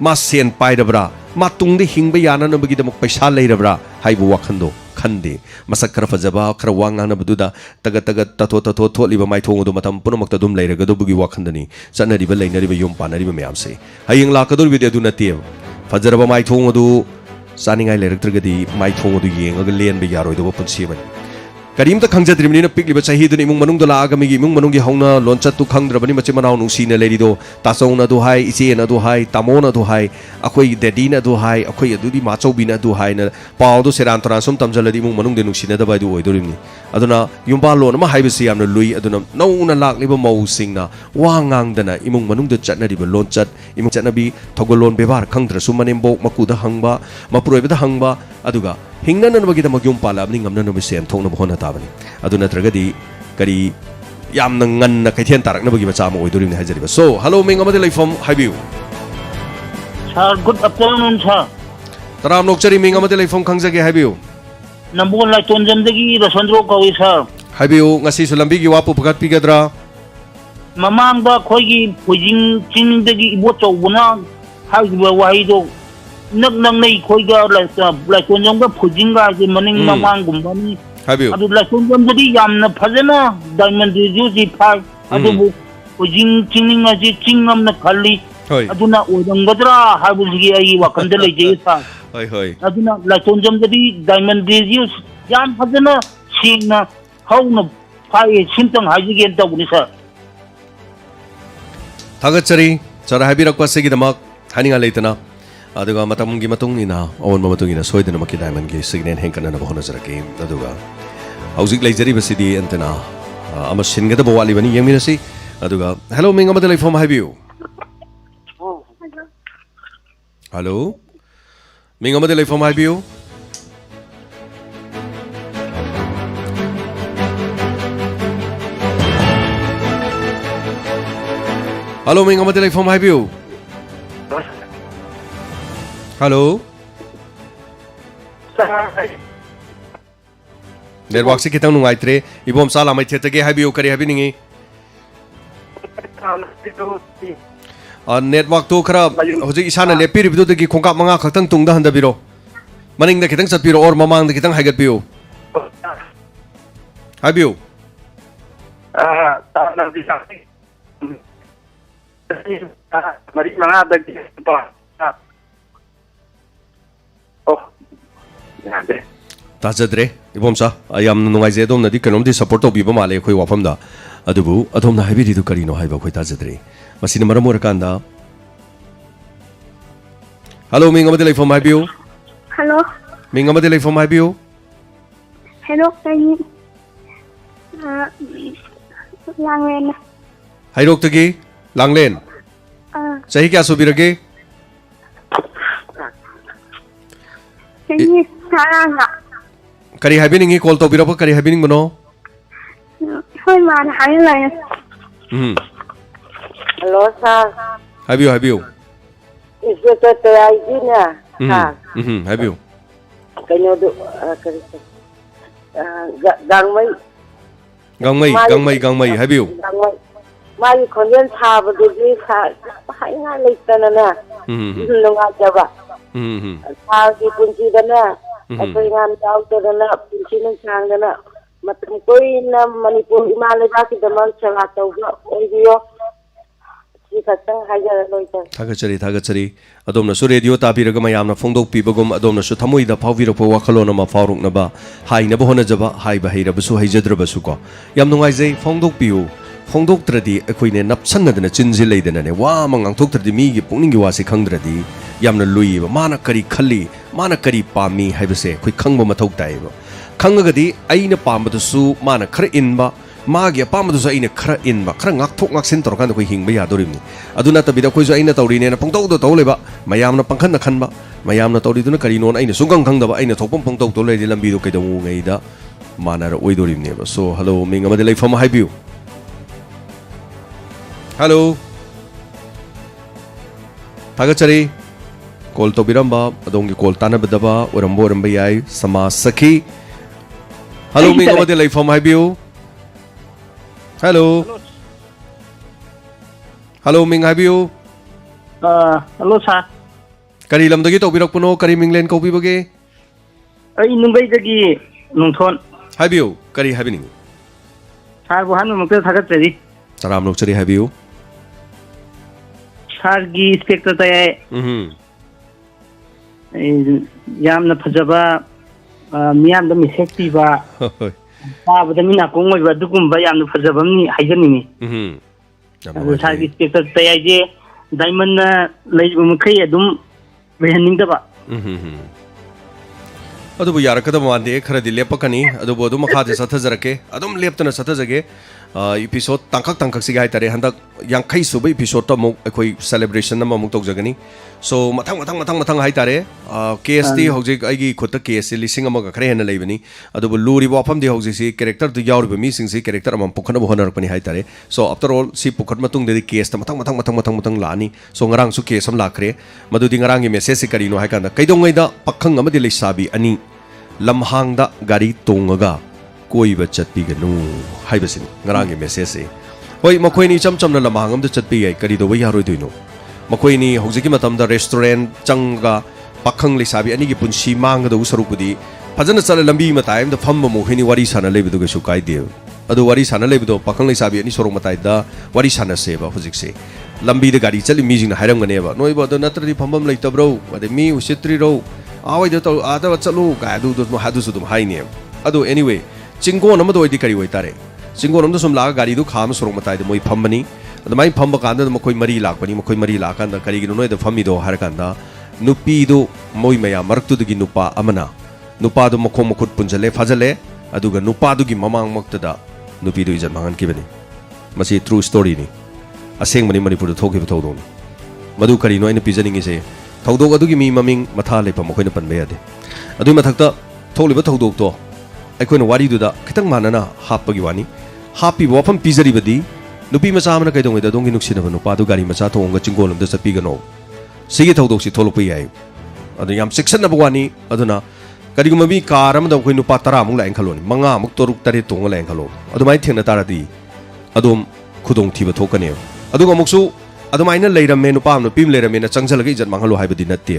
मा सेन पाइरबरा मा तुंगदे हिंगबे याननबगी दमक पैसा लेरबरा हाइबु वाखंदो खंदे मसक खर फजबा खर वांगानबदुदा तग तग तथो तथो थोलिबा माइथोंगदो मतम पुनमक तदुम लेरगदोबगी वाखंदनी चनरिबा लेनरिबा योम पानरिबा मयामसे हयिंग लाकदोरबिदि अदु नते फजरबा माइथोंगदो चानिंगाय लेरक्त्रगदि माइथोंगदो येंगगा लेनबे यारोइदोबा पुनसिबन करीम तक खंगजद्रिमनिना पिकलिबा चाहीदुन इमुंग मनुंग दला आगमिगी इमुंग मनुंगी हौना लोनचतु खंगद्रबनि मचे मनाव नुसीना लेरिदो तासौना दु हाय इचेना दु हाय तामोना दु हाय अखोई डेडीना दु हाय अखोई अदुदि माचौबिना दु हाय न पावदो सेरान तरान सम तमजलदि इमुंग मनुंग दे नुसीना दबाय दु ओइदोरिमनि अदुना युम्बा लोन मा हाइबसि यामना लुई अदुना नौना लाक्लिबा मौसिंगना वांगांगदना इमुंग मनुंग दे चटनरिबा लोनचत इमुंग चटनबि थगोलोन बेबार खंगद्रसु मनेमबो मकुदा हंगबा मपुरोइबदा हंगबा अदुगा हिंगननबगिदा मग्युम पालाबनि ngamnanबि सेन थोंना बहना ताबनि अदु नत्रगदि करी यामना ngannna kaithen taraknabagi macha ma oidorimni hajariba so hello ming amade leifom haibiu sir good afternoon sir taram nokchari ming amade leifom khangjage haibiu nambon lai tonjamdagi rasandro kawi sir haibiu ngasi sulambi gi wapu phagat pigadra mamangda khoigi phujing chingdagi ibo chawbuna haiba waido nak nang nei khoiga lai tonjamga phujinga ji maning mamanggumani adu lai tonjamdagi yamna phajana diamond juji phai adu phujing chingninga ji chingamna khalli aduna odangadra haibulgi ai wakanda leje sa hoi hoi aduna lai tonjamdagi diamond juji yam phajana singna hauna phai sintang hajigen tawni sa thagachari chara habirakwa segidamak haninga leitana aduga matamgi matungina awon matungina soidana maki diamond gi signen henkana na bahona jarake aduga hauzik leijari basidi antena ama singada bawali bani yeminasi aduga hello minga madalai from haibiu hello minga madalai from haibiu hello minga madalai from haibiu hello network se kitang nungaitre ibom sala mai thetage habiu kari habiningi network to khara hoji isana lepiri bidu dagi khongka manga khatang tungda handabiro maning da kitang satpiro or mamang da kitang haigat piu habiu mari manga dagi ꯌꯥꯗꯦ ꯇꯥꯖꯗ꯭ꯔꯦ ꯏꯕꯣꯝꯆꯥ ꯌꯥꯝꯅ ꯅꯨꯡꯉꯥꯏꯖꯩ ꯑꯗꯣꯝꯅꯗꯤ ꯀꯩꯅꯣꯝꯗꯤ support ꯇꯧꯕꯤꯕ ꯃꯥꯜꯂꯦ ꯑꯩꯈꯣꯏ ꯋꯥꯐꯝꯗ ꯑꯗꯨꯕꯨ ꯑꯗꯣꯝꯅ ꯍꯥꯏꯕꯤꯔꯤꯗꯨ ꯀꯔꯤꯅꯣ ꯍꯥꯏꯕ ꯑꯩꯈꯣꯏ ꯇꯥꯖꯗ꯭ꯔꯦ ꯃꯁꯤꯅ ꯃꯔꯝ ꯑꯣꯏꯔꯀꯥꯟꯗ ꯍꯜꯂꯣ ꯃꯤꯡ ꯑꯃꯗꯤ ꯂꯩꯐꯝ ꯍꯥꯏꯕꯤꯌꯨ Hello. ꯃꯤꯡ ꯑꯃꯗꯤ ꯂꯩꯐꯝ ꯍꯥꯏꯕꯤꯌꯨ Hello, Penny. Langren. ꯍꯩꯔꯣꯛꯇꯒꯤ ꯂꯥꯡꯂꯦꯟ ꯆꯍꯤ ꯀꯌꯥ ꯁꯨꯕꯤꯔꯒꯦ Penny Saranga. ꯀꯔꯤ ꯍꯥꯏꯕꯤꯅꯤꯡꯉꯤ ꯀꯣꯜ ꯇꯧꯕꯤꯔꯛꯄ ꯀꯔꯤ ꯍꯥꯏꯕꯤꯅꯤꯡꯕꯅꯣ Hoi man, hi. Hello, sir. ꯍꯥꯏꯕꯤꯌꯨ ꯍꯥꯏꯕꯤꯌꯨ Inspector ꯍꯥꯏꯕꯤꯌു kaynodo kari gangmai ꯒꯥꯡꯃꯩ ꯍꯥꯏꯕꯤꯌꯨ magi khonjen sabadudi hainga leitana na nungajaba sagi punchi dana akoi ngam tawdana punchi nang sangdana matam koina manipur imaleba ki damal chala tawga oibiyo ꯊꯥꯒꯠꯆꯔꯤ ꯑꯗꯣꯝꯅꯁꯨ radio ꯇꯥꯕꯤꯔꯒ ꯃꯌꯥꯝꯅ ꯐꯣꯡꯗꯣꯛꯄꯤꯕꯒꯨꯝ ꯑꯗꯣꯝꯅꯁꯨ ꯊꯃꯣꯏꯗ ꯐꯥꯎꯕꯤꯔꯛꯄ ꯋꯥꯈꯜꯂꯣꯟ ꯑꯃ ꯐꯥꯎꯔꯛꯅꯕ ꯍꯥꯏꯅꯕ ꯍꯣꯠꯅꯖꯕ ꯍꯥꯏꯕ ꯍꯩꯔꯕꯁꯨ ꯍꯩꯖꯗ꯭ꯔꯕꯁꯨ ꯀꯣ ꯌꯥꯝ ꯅꯨꯡꯉꯥꯏꯖꯩ ꯐꯣꯡꯗꯣꯛꯄꯤꯌꯨ ꯐꯣꯡꯗꯣꯛꯇ꯭ꯔꯗꯤ ꯑꯩꯈꯣꯏꯅ ꯅꯞꯁꯟꯅꯗꯅ ꯆꯤꯟꯁꯤ ꯂꯩꯗꯅꯅꯦ ꯋꯥ ꯑꯃ ꯉꯥꯡꯊꯣꯛꯇ꯭ꯔꯗꯤ ꯃꯤꯒꯤ ꯄꯨꯛꯅꯤꯡꯒꯤ ꯋꯥꯁꯤ ꯈꯪꯗ꯭ꯔꯗꯤ ꯌꯥꯝꯅ ꯂꯨꯏꯌꯦꯕ ꯃꯥꯅ ꯀꯔꯤ ꯈꯜꯂꯤ ꯃꯥꯅ ꯀꯔꯤ ꯄꯥꯝꯃꯤ ꯍꯥꯏꯕꯁꯦ ꯑꯩꯈꯣꯏ ꯈꯪꯕ ꯃꯊꯧ ꯇꯥꯏꯌꯦꯕ ꯈꯪꯉꯒꯗꯤ ꯑꯩꯅ ꯄꯥꯝꯕꯗꯨꯁꯨ ꯃꯥꯅ ꯈꯔ ꯏꯟꯕ ꯃꯥꯒꯤ ꯑꯄꯥꯝꯕꯗꯨꯁꯨ ꯑꯩꯅ ꯈꯔ ꯏꯟꯕ ꯈꯔ ꯉꯥꯛꯊꯣꯛ ꯉꯥꯛꯁꯤꯟ ꯇꯧꯔꯀꯥꯟꯗ ꯑꯩꯈꯣꯏ ꯍꯤꯡꯕ ꯌꯥꯗꯣꯔꯤꯕꯅꯤ ꯑꯗꯨ ꯅꯠꯇꯕꯤꯗ ꯑꯩꯈꯣꯏꯁꯨ ꯑꯩꯅ ꯇꯧꯔꯤꯅꯦꯅ ꯄꯪꯇꯧꯗ ꯇꯧ ꯂꯩꯕ ꯃꯌꯥꯝꯅ ꯄꯪꯈꯟꯅ ꯈꯟꯕ ꯃꯌꯥꯝꯅ ꯇꯧꯔꯤꯗꯨꯅ ꯀꯔꯤꯅꯣꯅ ꯑꯩꯅ ꯁꯨꯡꯈꯪ ꯈꯪꯗꯕ ꯑꯩꯅ ꯊꯣꯛꯄ ꯄꯪꯇꯧ ꯇꯧ ꯂꯩꯔꯗꯤ ꯂꯝꯕꯤꯗꯣ ꯀꯩꯗꯧꯉꯩꯗ ꯃꯥꯟꯅꯔꯛꯑꯣꯏꯗꯣꯔꯤꯕꯅꯦꯕ ꯁꯣ ꯍꯜꯂꯣ ꯃꯤꯡ ꯑꯃꯗꯤ ꯂꯩꯐꯝ ꯍꯥꯏꯕꯤꯌꯨ ꯍꯜꯂꯣ ꯊꯥꯒꯠꯆꯔꯤ ꯀꯣꯜ ꯇꯧꯕꯤꯔꯝꯕ ꯑꯗꯣꯝꯒꯤ ꯀꯣꯜ ꯇꯥꯟꯅꯕꯗꯕ ꯑꯣꯏꯔꯝꯕ ꯌꯥꯏ ꯁꯃꯥꯖ ꯁꯈꯤ ꯍꯜꯂꯣ ꯃꯤꯡ ꯑꯃꯗꯤ ꯂꯩꯐꯝ ꯍꯥꯏꯕꯤꯌꯨ Hello. Hello, Ming Habiu. Hello, sir. Kari lamdagi tawbirakpuno, kari minglen kaubibage? Ay Nungaydagi Nungthon. Habiu, kari habining. Sir, buhan mamagta thagatjari. Taram lokchari habiu. Sir gi inspector tayo yamna phajaba miyamda message piba. ꯇꯥꯕꯗ ꯃꯤꯅ ꯀꯣꯡ ꯑꯣꯏꯕ ꯑꯗꯨꯒꯨꯝꯕ ꯌꯥꯝꯅ ꯐꯖꯕ ꯑꯃꯅꯤ ꯍꯥꯏꯖꯅꯤꯡꯉꯤ ꯑꯗꯨ ꯁꯥꯔꯒꯤ ꯏꯟꯁꯄꯦꯛꯇꯔ ꯇꯌꯥꯏꯁꯦ ꯗꯥꯏꯃꯟꯅ ꯂꯩꯕ ꯃꯈꯩ ꯑꯗꯨꯝ ꯂꯩꯍꯟꯅꯤꯡꯗꯕ ꯑꯗꯨꯕꯨ ꯌꯥꯔꯛꯀꯗꯕ ꯃꯥꯟꯗꯦ ꯈꯔꯗꯤ ꯂꯦꯞꯄꯛꯀꯅꯤ ꯑꯗꯨꯕꯨ ꯑꯗꯨꯝ ꯃꯈꯥꯗ ꯆꯠꯊꯖꯔꯛꯀꯦ ꯑꯗꯨꯝ ꯂꯦꯞꯇꯅ ꯆꯠꯊꯖꯒꯦ episode ꯇꯥꯡꯀꯛꯁꯤꯒ ꯍꯥꯏꯇꯥꯔꯦ ꯍꯟꯗꯛ 50 ꯁꯨꯕ episode ꯑꯃꯨꯛ ꯑꯩꯈꯣꯏ celebration ꯑꯃ ꯑꯃꯨꯛ ꯇꯧꯖꯒꯅꯤ so ꯃꯊꯪ ꯍꯥꯏꯇꯥꯔꯦ KST ꯍꯧꯖꯤꯛ ꯑꯩꯒꯤ ꯈꯨꯠꯇ KS 1,000ꯒ ꯈꯔ ꯍꯦꯟꯅ ꯂꯩꯕꯅꯤ ꯑꯗꯨꯕꯨ ꯂꯨꯔꯤꯕ ꯋꯥꯐꯝꯗꯤ ꯍꯧꯖꯤꯛꯁꯤ ꯀꯦꯔꯦꯛꯇꯔꯗꯨ ꯌꯥꯎꯔꯤꯕ ꯃꯤꯁꯤꯡꯁꯤ ꯀꯦꯔꯦꯛꯇꯔ ꯑꯃ ꯄꯨꯈꯠꯅꯕ ꯍꯣꯠꯅꯔꯛꯄꯅꯤ ꯍꯥꯏꯇꯥꯔꯦ so after all ꯁꯤ ꯄꯨꯈꯠ ꯃꯇꯨꯡꯗꯗꯤ KSꯇ ꯃꯊꯪ ꯂꯥꯛꯑꯅꯤ so ꯉꯔꯥꯡꯁꯨ KS ꯑꯃ ꯂꯥꯛꯈ꯭ꯔꯦ ꯃꯗꯨꯗꯤ ꯉꯔꯥꯡꯒꯤ ꯃꯦꯁꯦꯖꯁꯤ ꯀꯔꯤꯅꯣ ꯍꯥꯏꯀꯥꯟꯗ ꯀꯩꯗꯧꯉꯩꯗ ꯄꯥꯈꯪ ꯑꯃꯗꯤ ꯂꯩꯁꯥꯕꯤ ꯑꯅꯤ lamhangda gari tongaga koiba chatpiganu haibasini ngarangi message se hoi makoi ni chamna lamhangam da chatpi yai kari do bai haroi doino makoi ni hojiki matamda restaurant changa pakhang lesabi ani gi punsi manga do sarupudi fajana sala lambi matai am da famma mo hini wari sana lebidu ge su kai de adu wari sana lebidu pakhang lesabi ani sorok matai da wari sana se ba hojik se lambi da gari chali mi jing na hairam gane ba noi ba do natradi phambam leitabro ade mi usitri ro awai da to ada chalu ga du do hadu su dum haine adu anyway chingo nam do di kari wai tare chingo nam do sum la gari du kham sorok matai de moi phambani adu mai phamba kan da makoi mari lakpani makoi mari lakan da kari gi noi da phami do har kan da nupi do moi maya marak tu gi nupa amana nupa do makhom makhut punjale fajale adu ga nupa du gi mamang makta da nupi do ijat mangan ki bani masi true story ni aseng mani manipur da thoki ba thodon madu kari no ina pijaning se thawdok adugi mi maming matha lepa makoina panbe yade adu mathakta tholiba thawdok to aikoina wari du da khitang manana hapagi wani happy wafam pizari badi nupi macha amana kaidong da dongi nuksina ba nupa du gari macha thonga chingolom da chapi gano sigi thawdok si tholok pai adu yam section na bwani aduna kari gum mi car am da koi nupa 10 muk lain khaloni manga muk toruk tare tonga lain khalo adu mai thengna taradi adum khudong thiba thokane adu amuksu adumaina leirame nupam no pim leirame na changjalagi ijat manghalo haibadi natte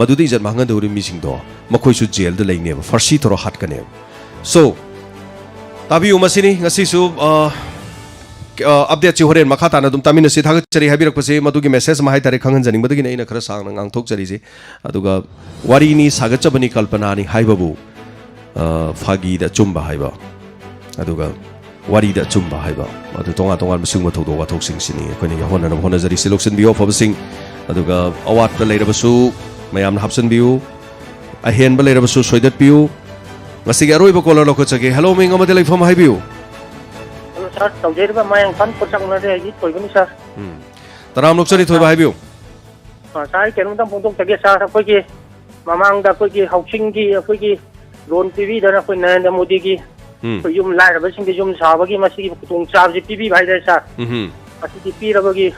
madudi ijat mangan dori mising do makoi su jail da leine farsi toro hat kane so tabi umasini ngasi su update से होरेन मखा ताना दुम तामिन से थागचरी हाबिरकपसे मदुगी message मा हाइतारे खंगन जनिंग बदगी नै खरा सांग ngang थोकचरीजे अदुगा वारीनी सागचबनी कल्पनानी हाइबबु Phagi दा चुम्बा हाइबा अदुगा वारी दा चुम्बा हाइबा अदु तोंगा तोंगा मसुंग थोदो वाथोक सिंगसिनी अखोनी होनना होनजरी सिलेक्शन बियो फबसिंग अदुगा अवाट लेरबसु मयाम हापसन बियो अहेन लेरबसु सोइदत बियो ngasi ga roiba kola loko chage hello ming amade leifam haibiu hello sir tawjeriba mayang fan pochang na re gi toibani sir taram lok chari thoiba haibiu sai kenum dam pungtok chage sir koi gi mamang da koi gi housing gi koi gi loan tv da koi Narendra Modi gi koi yum lai ra sing gi yum saba gi masi gi kutung chab ji tv bhai da sir masi gi pi ra gi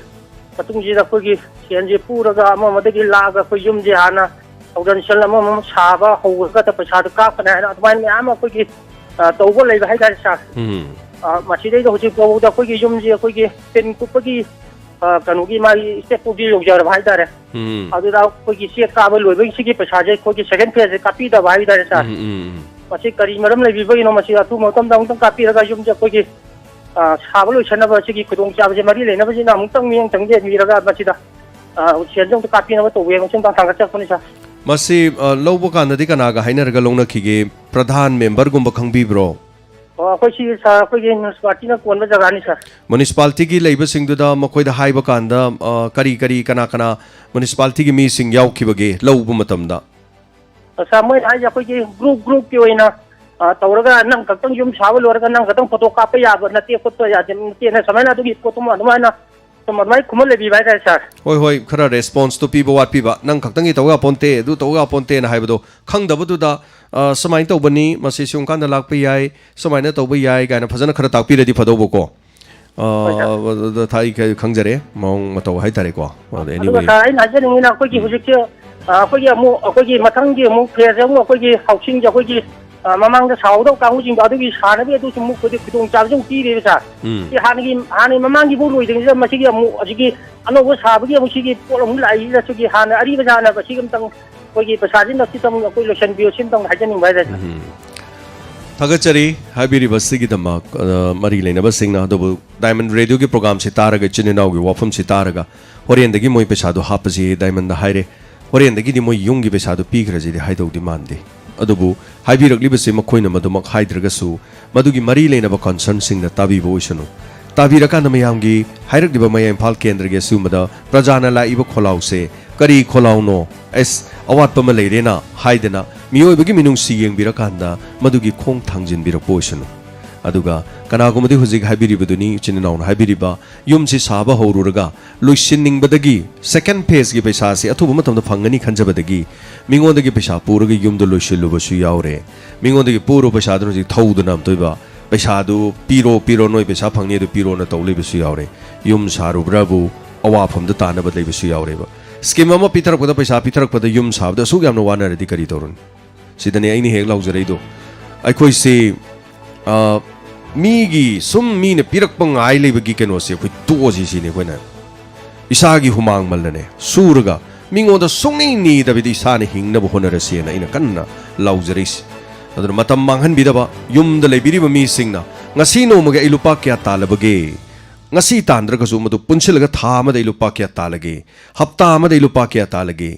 patung ji da koi gi sian ji pu ra ga ma ma da gi la ga koi yum ji hana Audan salam mo saba hawga ta pasad ka kana atman me ama koi gi tawgo lei bhai da sir masi dei do ji ko da koi gi yum ji koi gi pen ku pa gi kanu gi mai step ku gi log jar bhai da re adu da koi gi se ka ba loi ba gi pasad je koi gi second phase copy da bhai da sir masi kari maram lei bi ba no masi atu mo tam dang copy ra ga yum je koi gi saba loi chana ba gi khudong cha ba je mari le na ba ji na mung tang miang tang je mi ra ga masi da sian jong ta copy na ba to we ngong tang tang ga chak ni sir masi lobo kanadi kanaga hainarga longna khige pradhan member gumba khangbibro koi si sa koi ge municipality na kon ba jaga ni sir municipality gi leiba singduda makoi da haiba kanda kari kari kana kana municipality gi mi sing yau khibage lobu matamda sa moi hai ja koi ge group ki oina tawraga nang kaktang yum sawa lorga nang katang photo ka pa ya ba na te photo ya dem te na samai na du gi photo ma na mai khumol le bi bai da sir hoi khara response to piba wat piba nang khaktangi tawga ponte du tawga ponte na haibado khangdabu du da samai tawbani masi sung kan da lakpa yai samai na tawba yai ga na phajana khara takpi redi phadobo ko da thai ka khangjare mong mataw hai tare ko anyway ka ai na jani na koi gi hujik che koi gi amu koi gi mathang gi amu phase amu koi gi housing ja koi gi mamang da saudo ka hu jing da du gi sana be du chumu ko de kudong cha jong ti re sa ti han mamang gi bu loi ding ja ma chi gi amu chi gi ano bo sa ba gi amu chi gi polom lai ja chi gi han ari ba ja na ba chi gam tang ko gi pa sa jin da ti tam ko lotion bio sin tang ha janing ba ja thagachari habiri basigi dama mari leina basingna do diamond radio gi program se taraga chininaw gi wafam se taraga horen dagi moi pesa do hapaji diamond da haire horen dagi di moi yung gi pesa do pigra ji di haidau di mande adubu haibiragli makoina madumak haidragasu madugi mari lena ba concern sing da tabi bo isanu tabiraka na mayamgi hairagdiba mayam phal kendra ge sumada prajana la iba kholau se kari kholau no es awat pama leirena haidena miyoi bagi minung siyeng birakanda madugi khong thangjin birak bo isanu aduga kanagumadi hujik haibiribaduni chininaw haibiriba yumsi saba horuraga loisinning badagi second phase gi paisa se athuba matamda phangani khanjabadagi mingondagi paisa puraga yumdo loisilubasu yaure mingondagi puro paisa dun ji thouduna amtoiba paisa du piro noi paisa phangni du piro na tawlebasu yaure yum sarubrabu awa phamda tana badleibasu yaure ba scheme ama pitharakpada paisa pitharakpada yum sabda su yamna wana redi kari torun sidani aini hek laujare do aikoi se migi sum mine pirak pang ai lebagi keno se khoi toji sine khoina isagi humang malane surga mingoda sungni ni dabidi sane hingna bo honara se na ina kanna laujaris adur matam manghan bidaba yumda lebiri ba mi singna ngasi no maga ilupa kya talabage ngasi tandra ka sumadu punchilaga tha ma da ilupa kya talage hafta ma da ilupa kya talage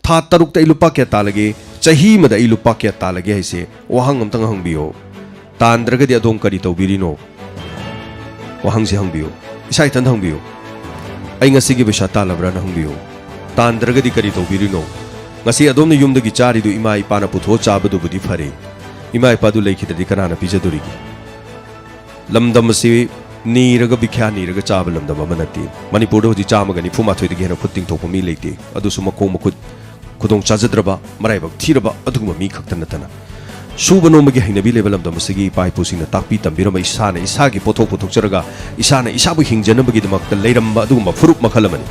tha taruk da ilupa kya talage chahi ma da ilupa kya talage haise wahang amtang hangbiyo tandragadi adom kari tawbirino wahangsi hangbiyo isai tan hangbiyo ai ngasi gi besha talabra na hangbiyo tandragadi kari tawbirino ngasi adom ne yumdagi chari du ima ipa na putho chabadu budi phare ima ipa du leikhidadi kana na pijadurigi lamdam si niraga bikhya niraga chab lamdam amanati manipur do ji chamaga ni phuma thoi de gena khutting thokpa mi leite adu suma khong makhut khudong chajadraba marai bak thiraba aduguma mi khaktan natana suba nomagi hainabi level of the pai pusing takpi tambirama isana isagi pothok charaga isana isabu hingjanabagi damak the leiramba aduma furup makhalamani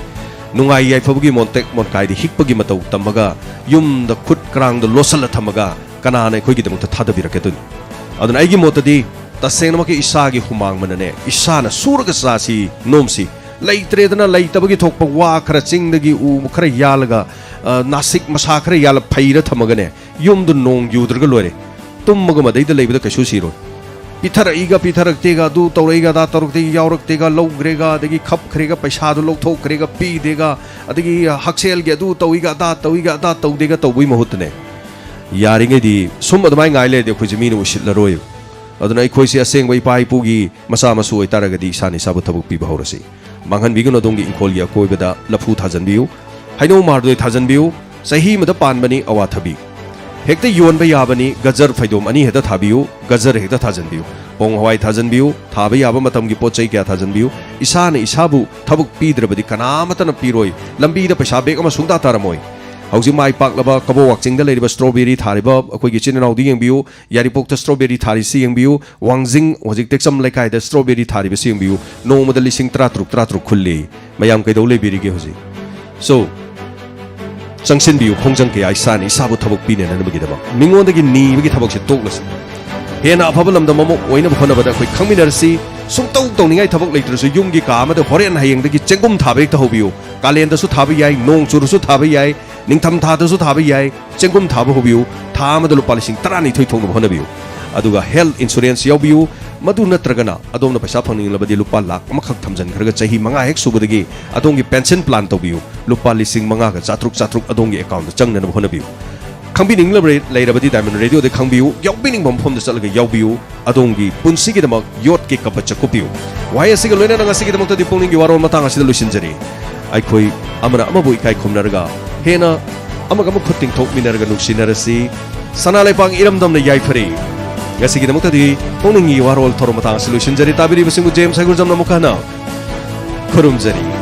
nungai yai fabugi montek monkai di hikpagi matau tamaga yum the khut krang the losala thamaga kana na khoi gi damak thadabirakedun adun aigi motadi tasengmaki isagi humang manane isana suraga sasi nomsi leitredana leitabagi thokpa wa khara chingdagi u khara yalaga nasik masa khara yal phaira thamagane yum du nong yudraga lore tummaga madai da leibada kasu siro पीथरक्तेगा दू तौरेगा दा तौरक्तेगा यावरक्तेगा लौग्रेगा अदगी खपख्रेगा पैसादो लौथोक्रेगा पीदेगा अदगी हक्सेलगे दू तौइगा दा तौदेगा तौबुई महुतने यारिङैदि सुम अदुमाइ गाइले दे खुजि menu उसिलरोय अदुना अखोइसे असेंग इपा इपुगी मसा मसु ओइतारगदि इसानि साबु थबुक पिबा हौरसि मांगहनबिगनो दोंगी इंखोलगी अकोइबदा लफु थाजनबियु हाइनो मारदोय थाजनबियु सही मद पानबनी अवाथबी हेक्ते योनबा याबनी गजर फैदोम अनि हेदा थाबियु गजर हेक्ता थाजनबियु पोंग हवाई थाजनबियु थाबा याबा मतमगी पोचै क्या थाजनबियु इसाने इसाबु थबुक पीद्रबदि कनामतन पीरोय लंबीदा पैसा बेग अमा सुंदा तारमोय हौजि माइ पाकलबा कबो वाक्चिंगदा लेरिबा स्ट्रॉबेरी थारिबा अखोइगी चिननाउदी यंबियु यारिपोक्ता स्ट्रॉबेरी थारिसि यंबियु वांजिंग हौजिक टेक्सम लेकाइदा स्ट्रॉबेरी थारिबसि यंबियु नोमदा लिसिंग 33 खुल्ले मयाम कैदौ लेबिरिगे हौजि सो चंगसिनबियु खोंजंग के आइसानि इसाबु थबुक पीने ननबगिदबा मिंगोंदगी नीबगी थबुक से तोक्लसि हेना अफबा लमदा ममो ओइना होनबदा अखोइ खंगमिनरसि सुंतौ तौनिंगाइ थबुक लेत्रसु युमगी कामदा होरेन हयेंदगी चेंगुम थाबे तहौबियु कालेंदसु थाबा याय नोंग चुरुसु थाबा याय निंगथम थादसु थाबा याय चेंगुम थाबा होबियु थामदा लुपा लिसिंग 12 थोंग होनबियु अदुगा हेल्थ इंश्योरेंस यावबियु मदु नत्रगना अदोमना पैसा फंगनिंगलबदि लुपा लाख अमखक थमजनखरगा चही 5 हेक सुबदगी अदोंगी पेंशन प्लान तौबियु लुपा लिसिंग 5 गा चात्रुक अदोंगी अकाउंट चंगनब होनबियु खंबिनिंगलबरे लेरबदि डायमंड रेडियो दे खंबियु यावबिनिंग बमफम द चलगा यावबियु अदोंगी पुंसिगी दमक योट के कप चकुपियु वाय असिगा लोइना नंगासिगी दमक पुंगनिंगी वारोल मतंग असिदा लुसिनजरी अखोई अमरा अमबु इकाई खुमनरगा हेना अमगम खुटिंग थोकमिनरगा नुसिनरसी सना लेपांग इरमदमना याइफरी गसिगी दमक्तदि पुंगनिंगी वारोल थोर मतंग असिदा लुसिनजरी ताबिरिबसिंगु जेम्स हाइगुरजमना मुखाना खुरुमजरी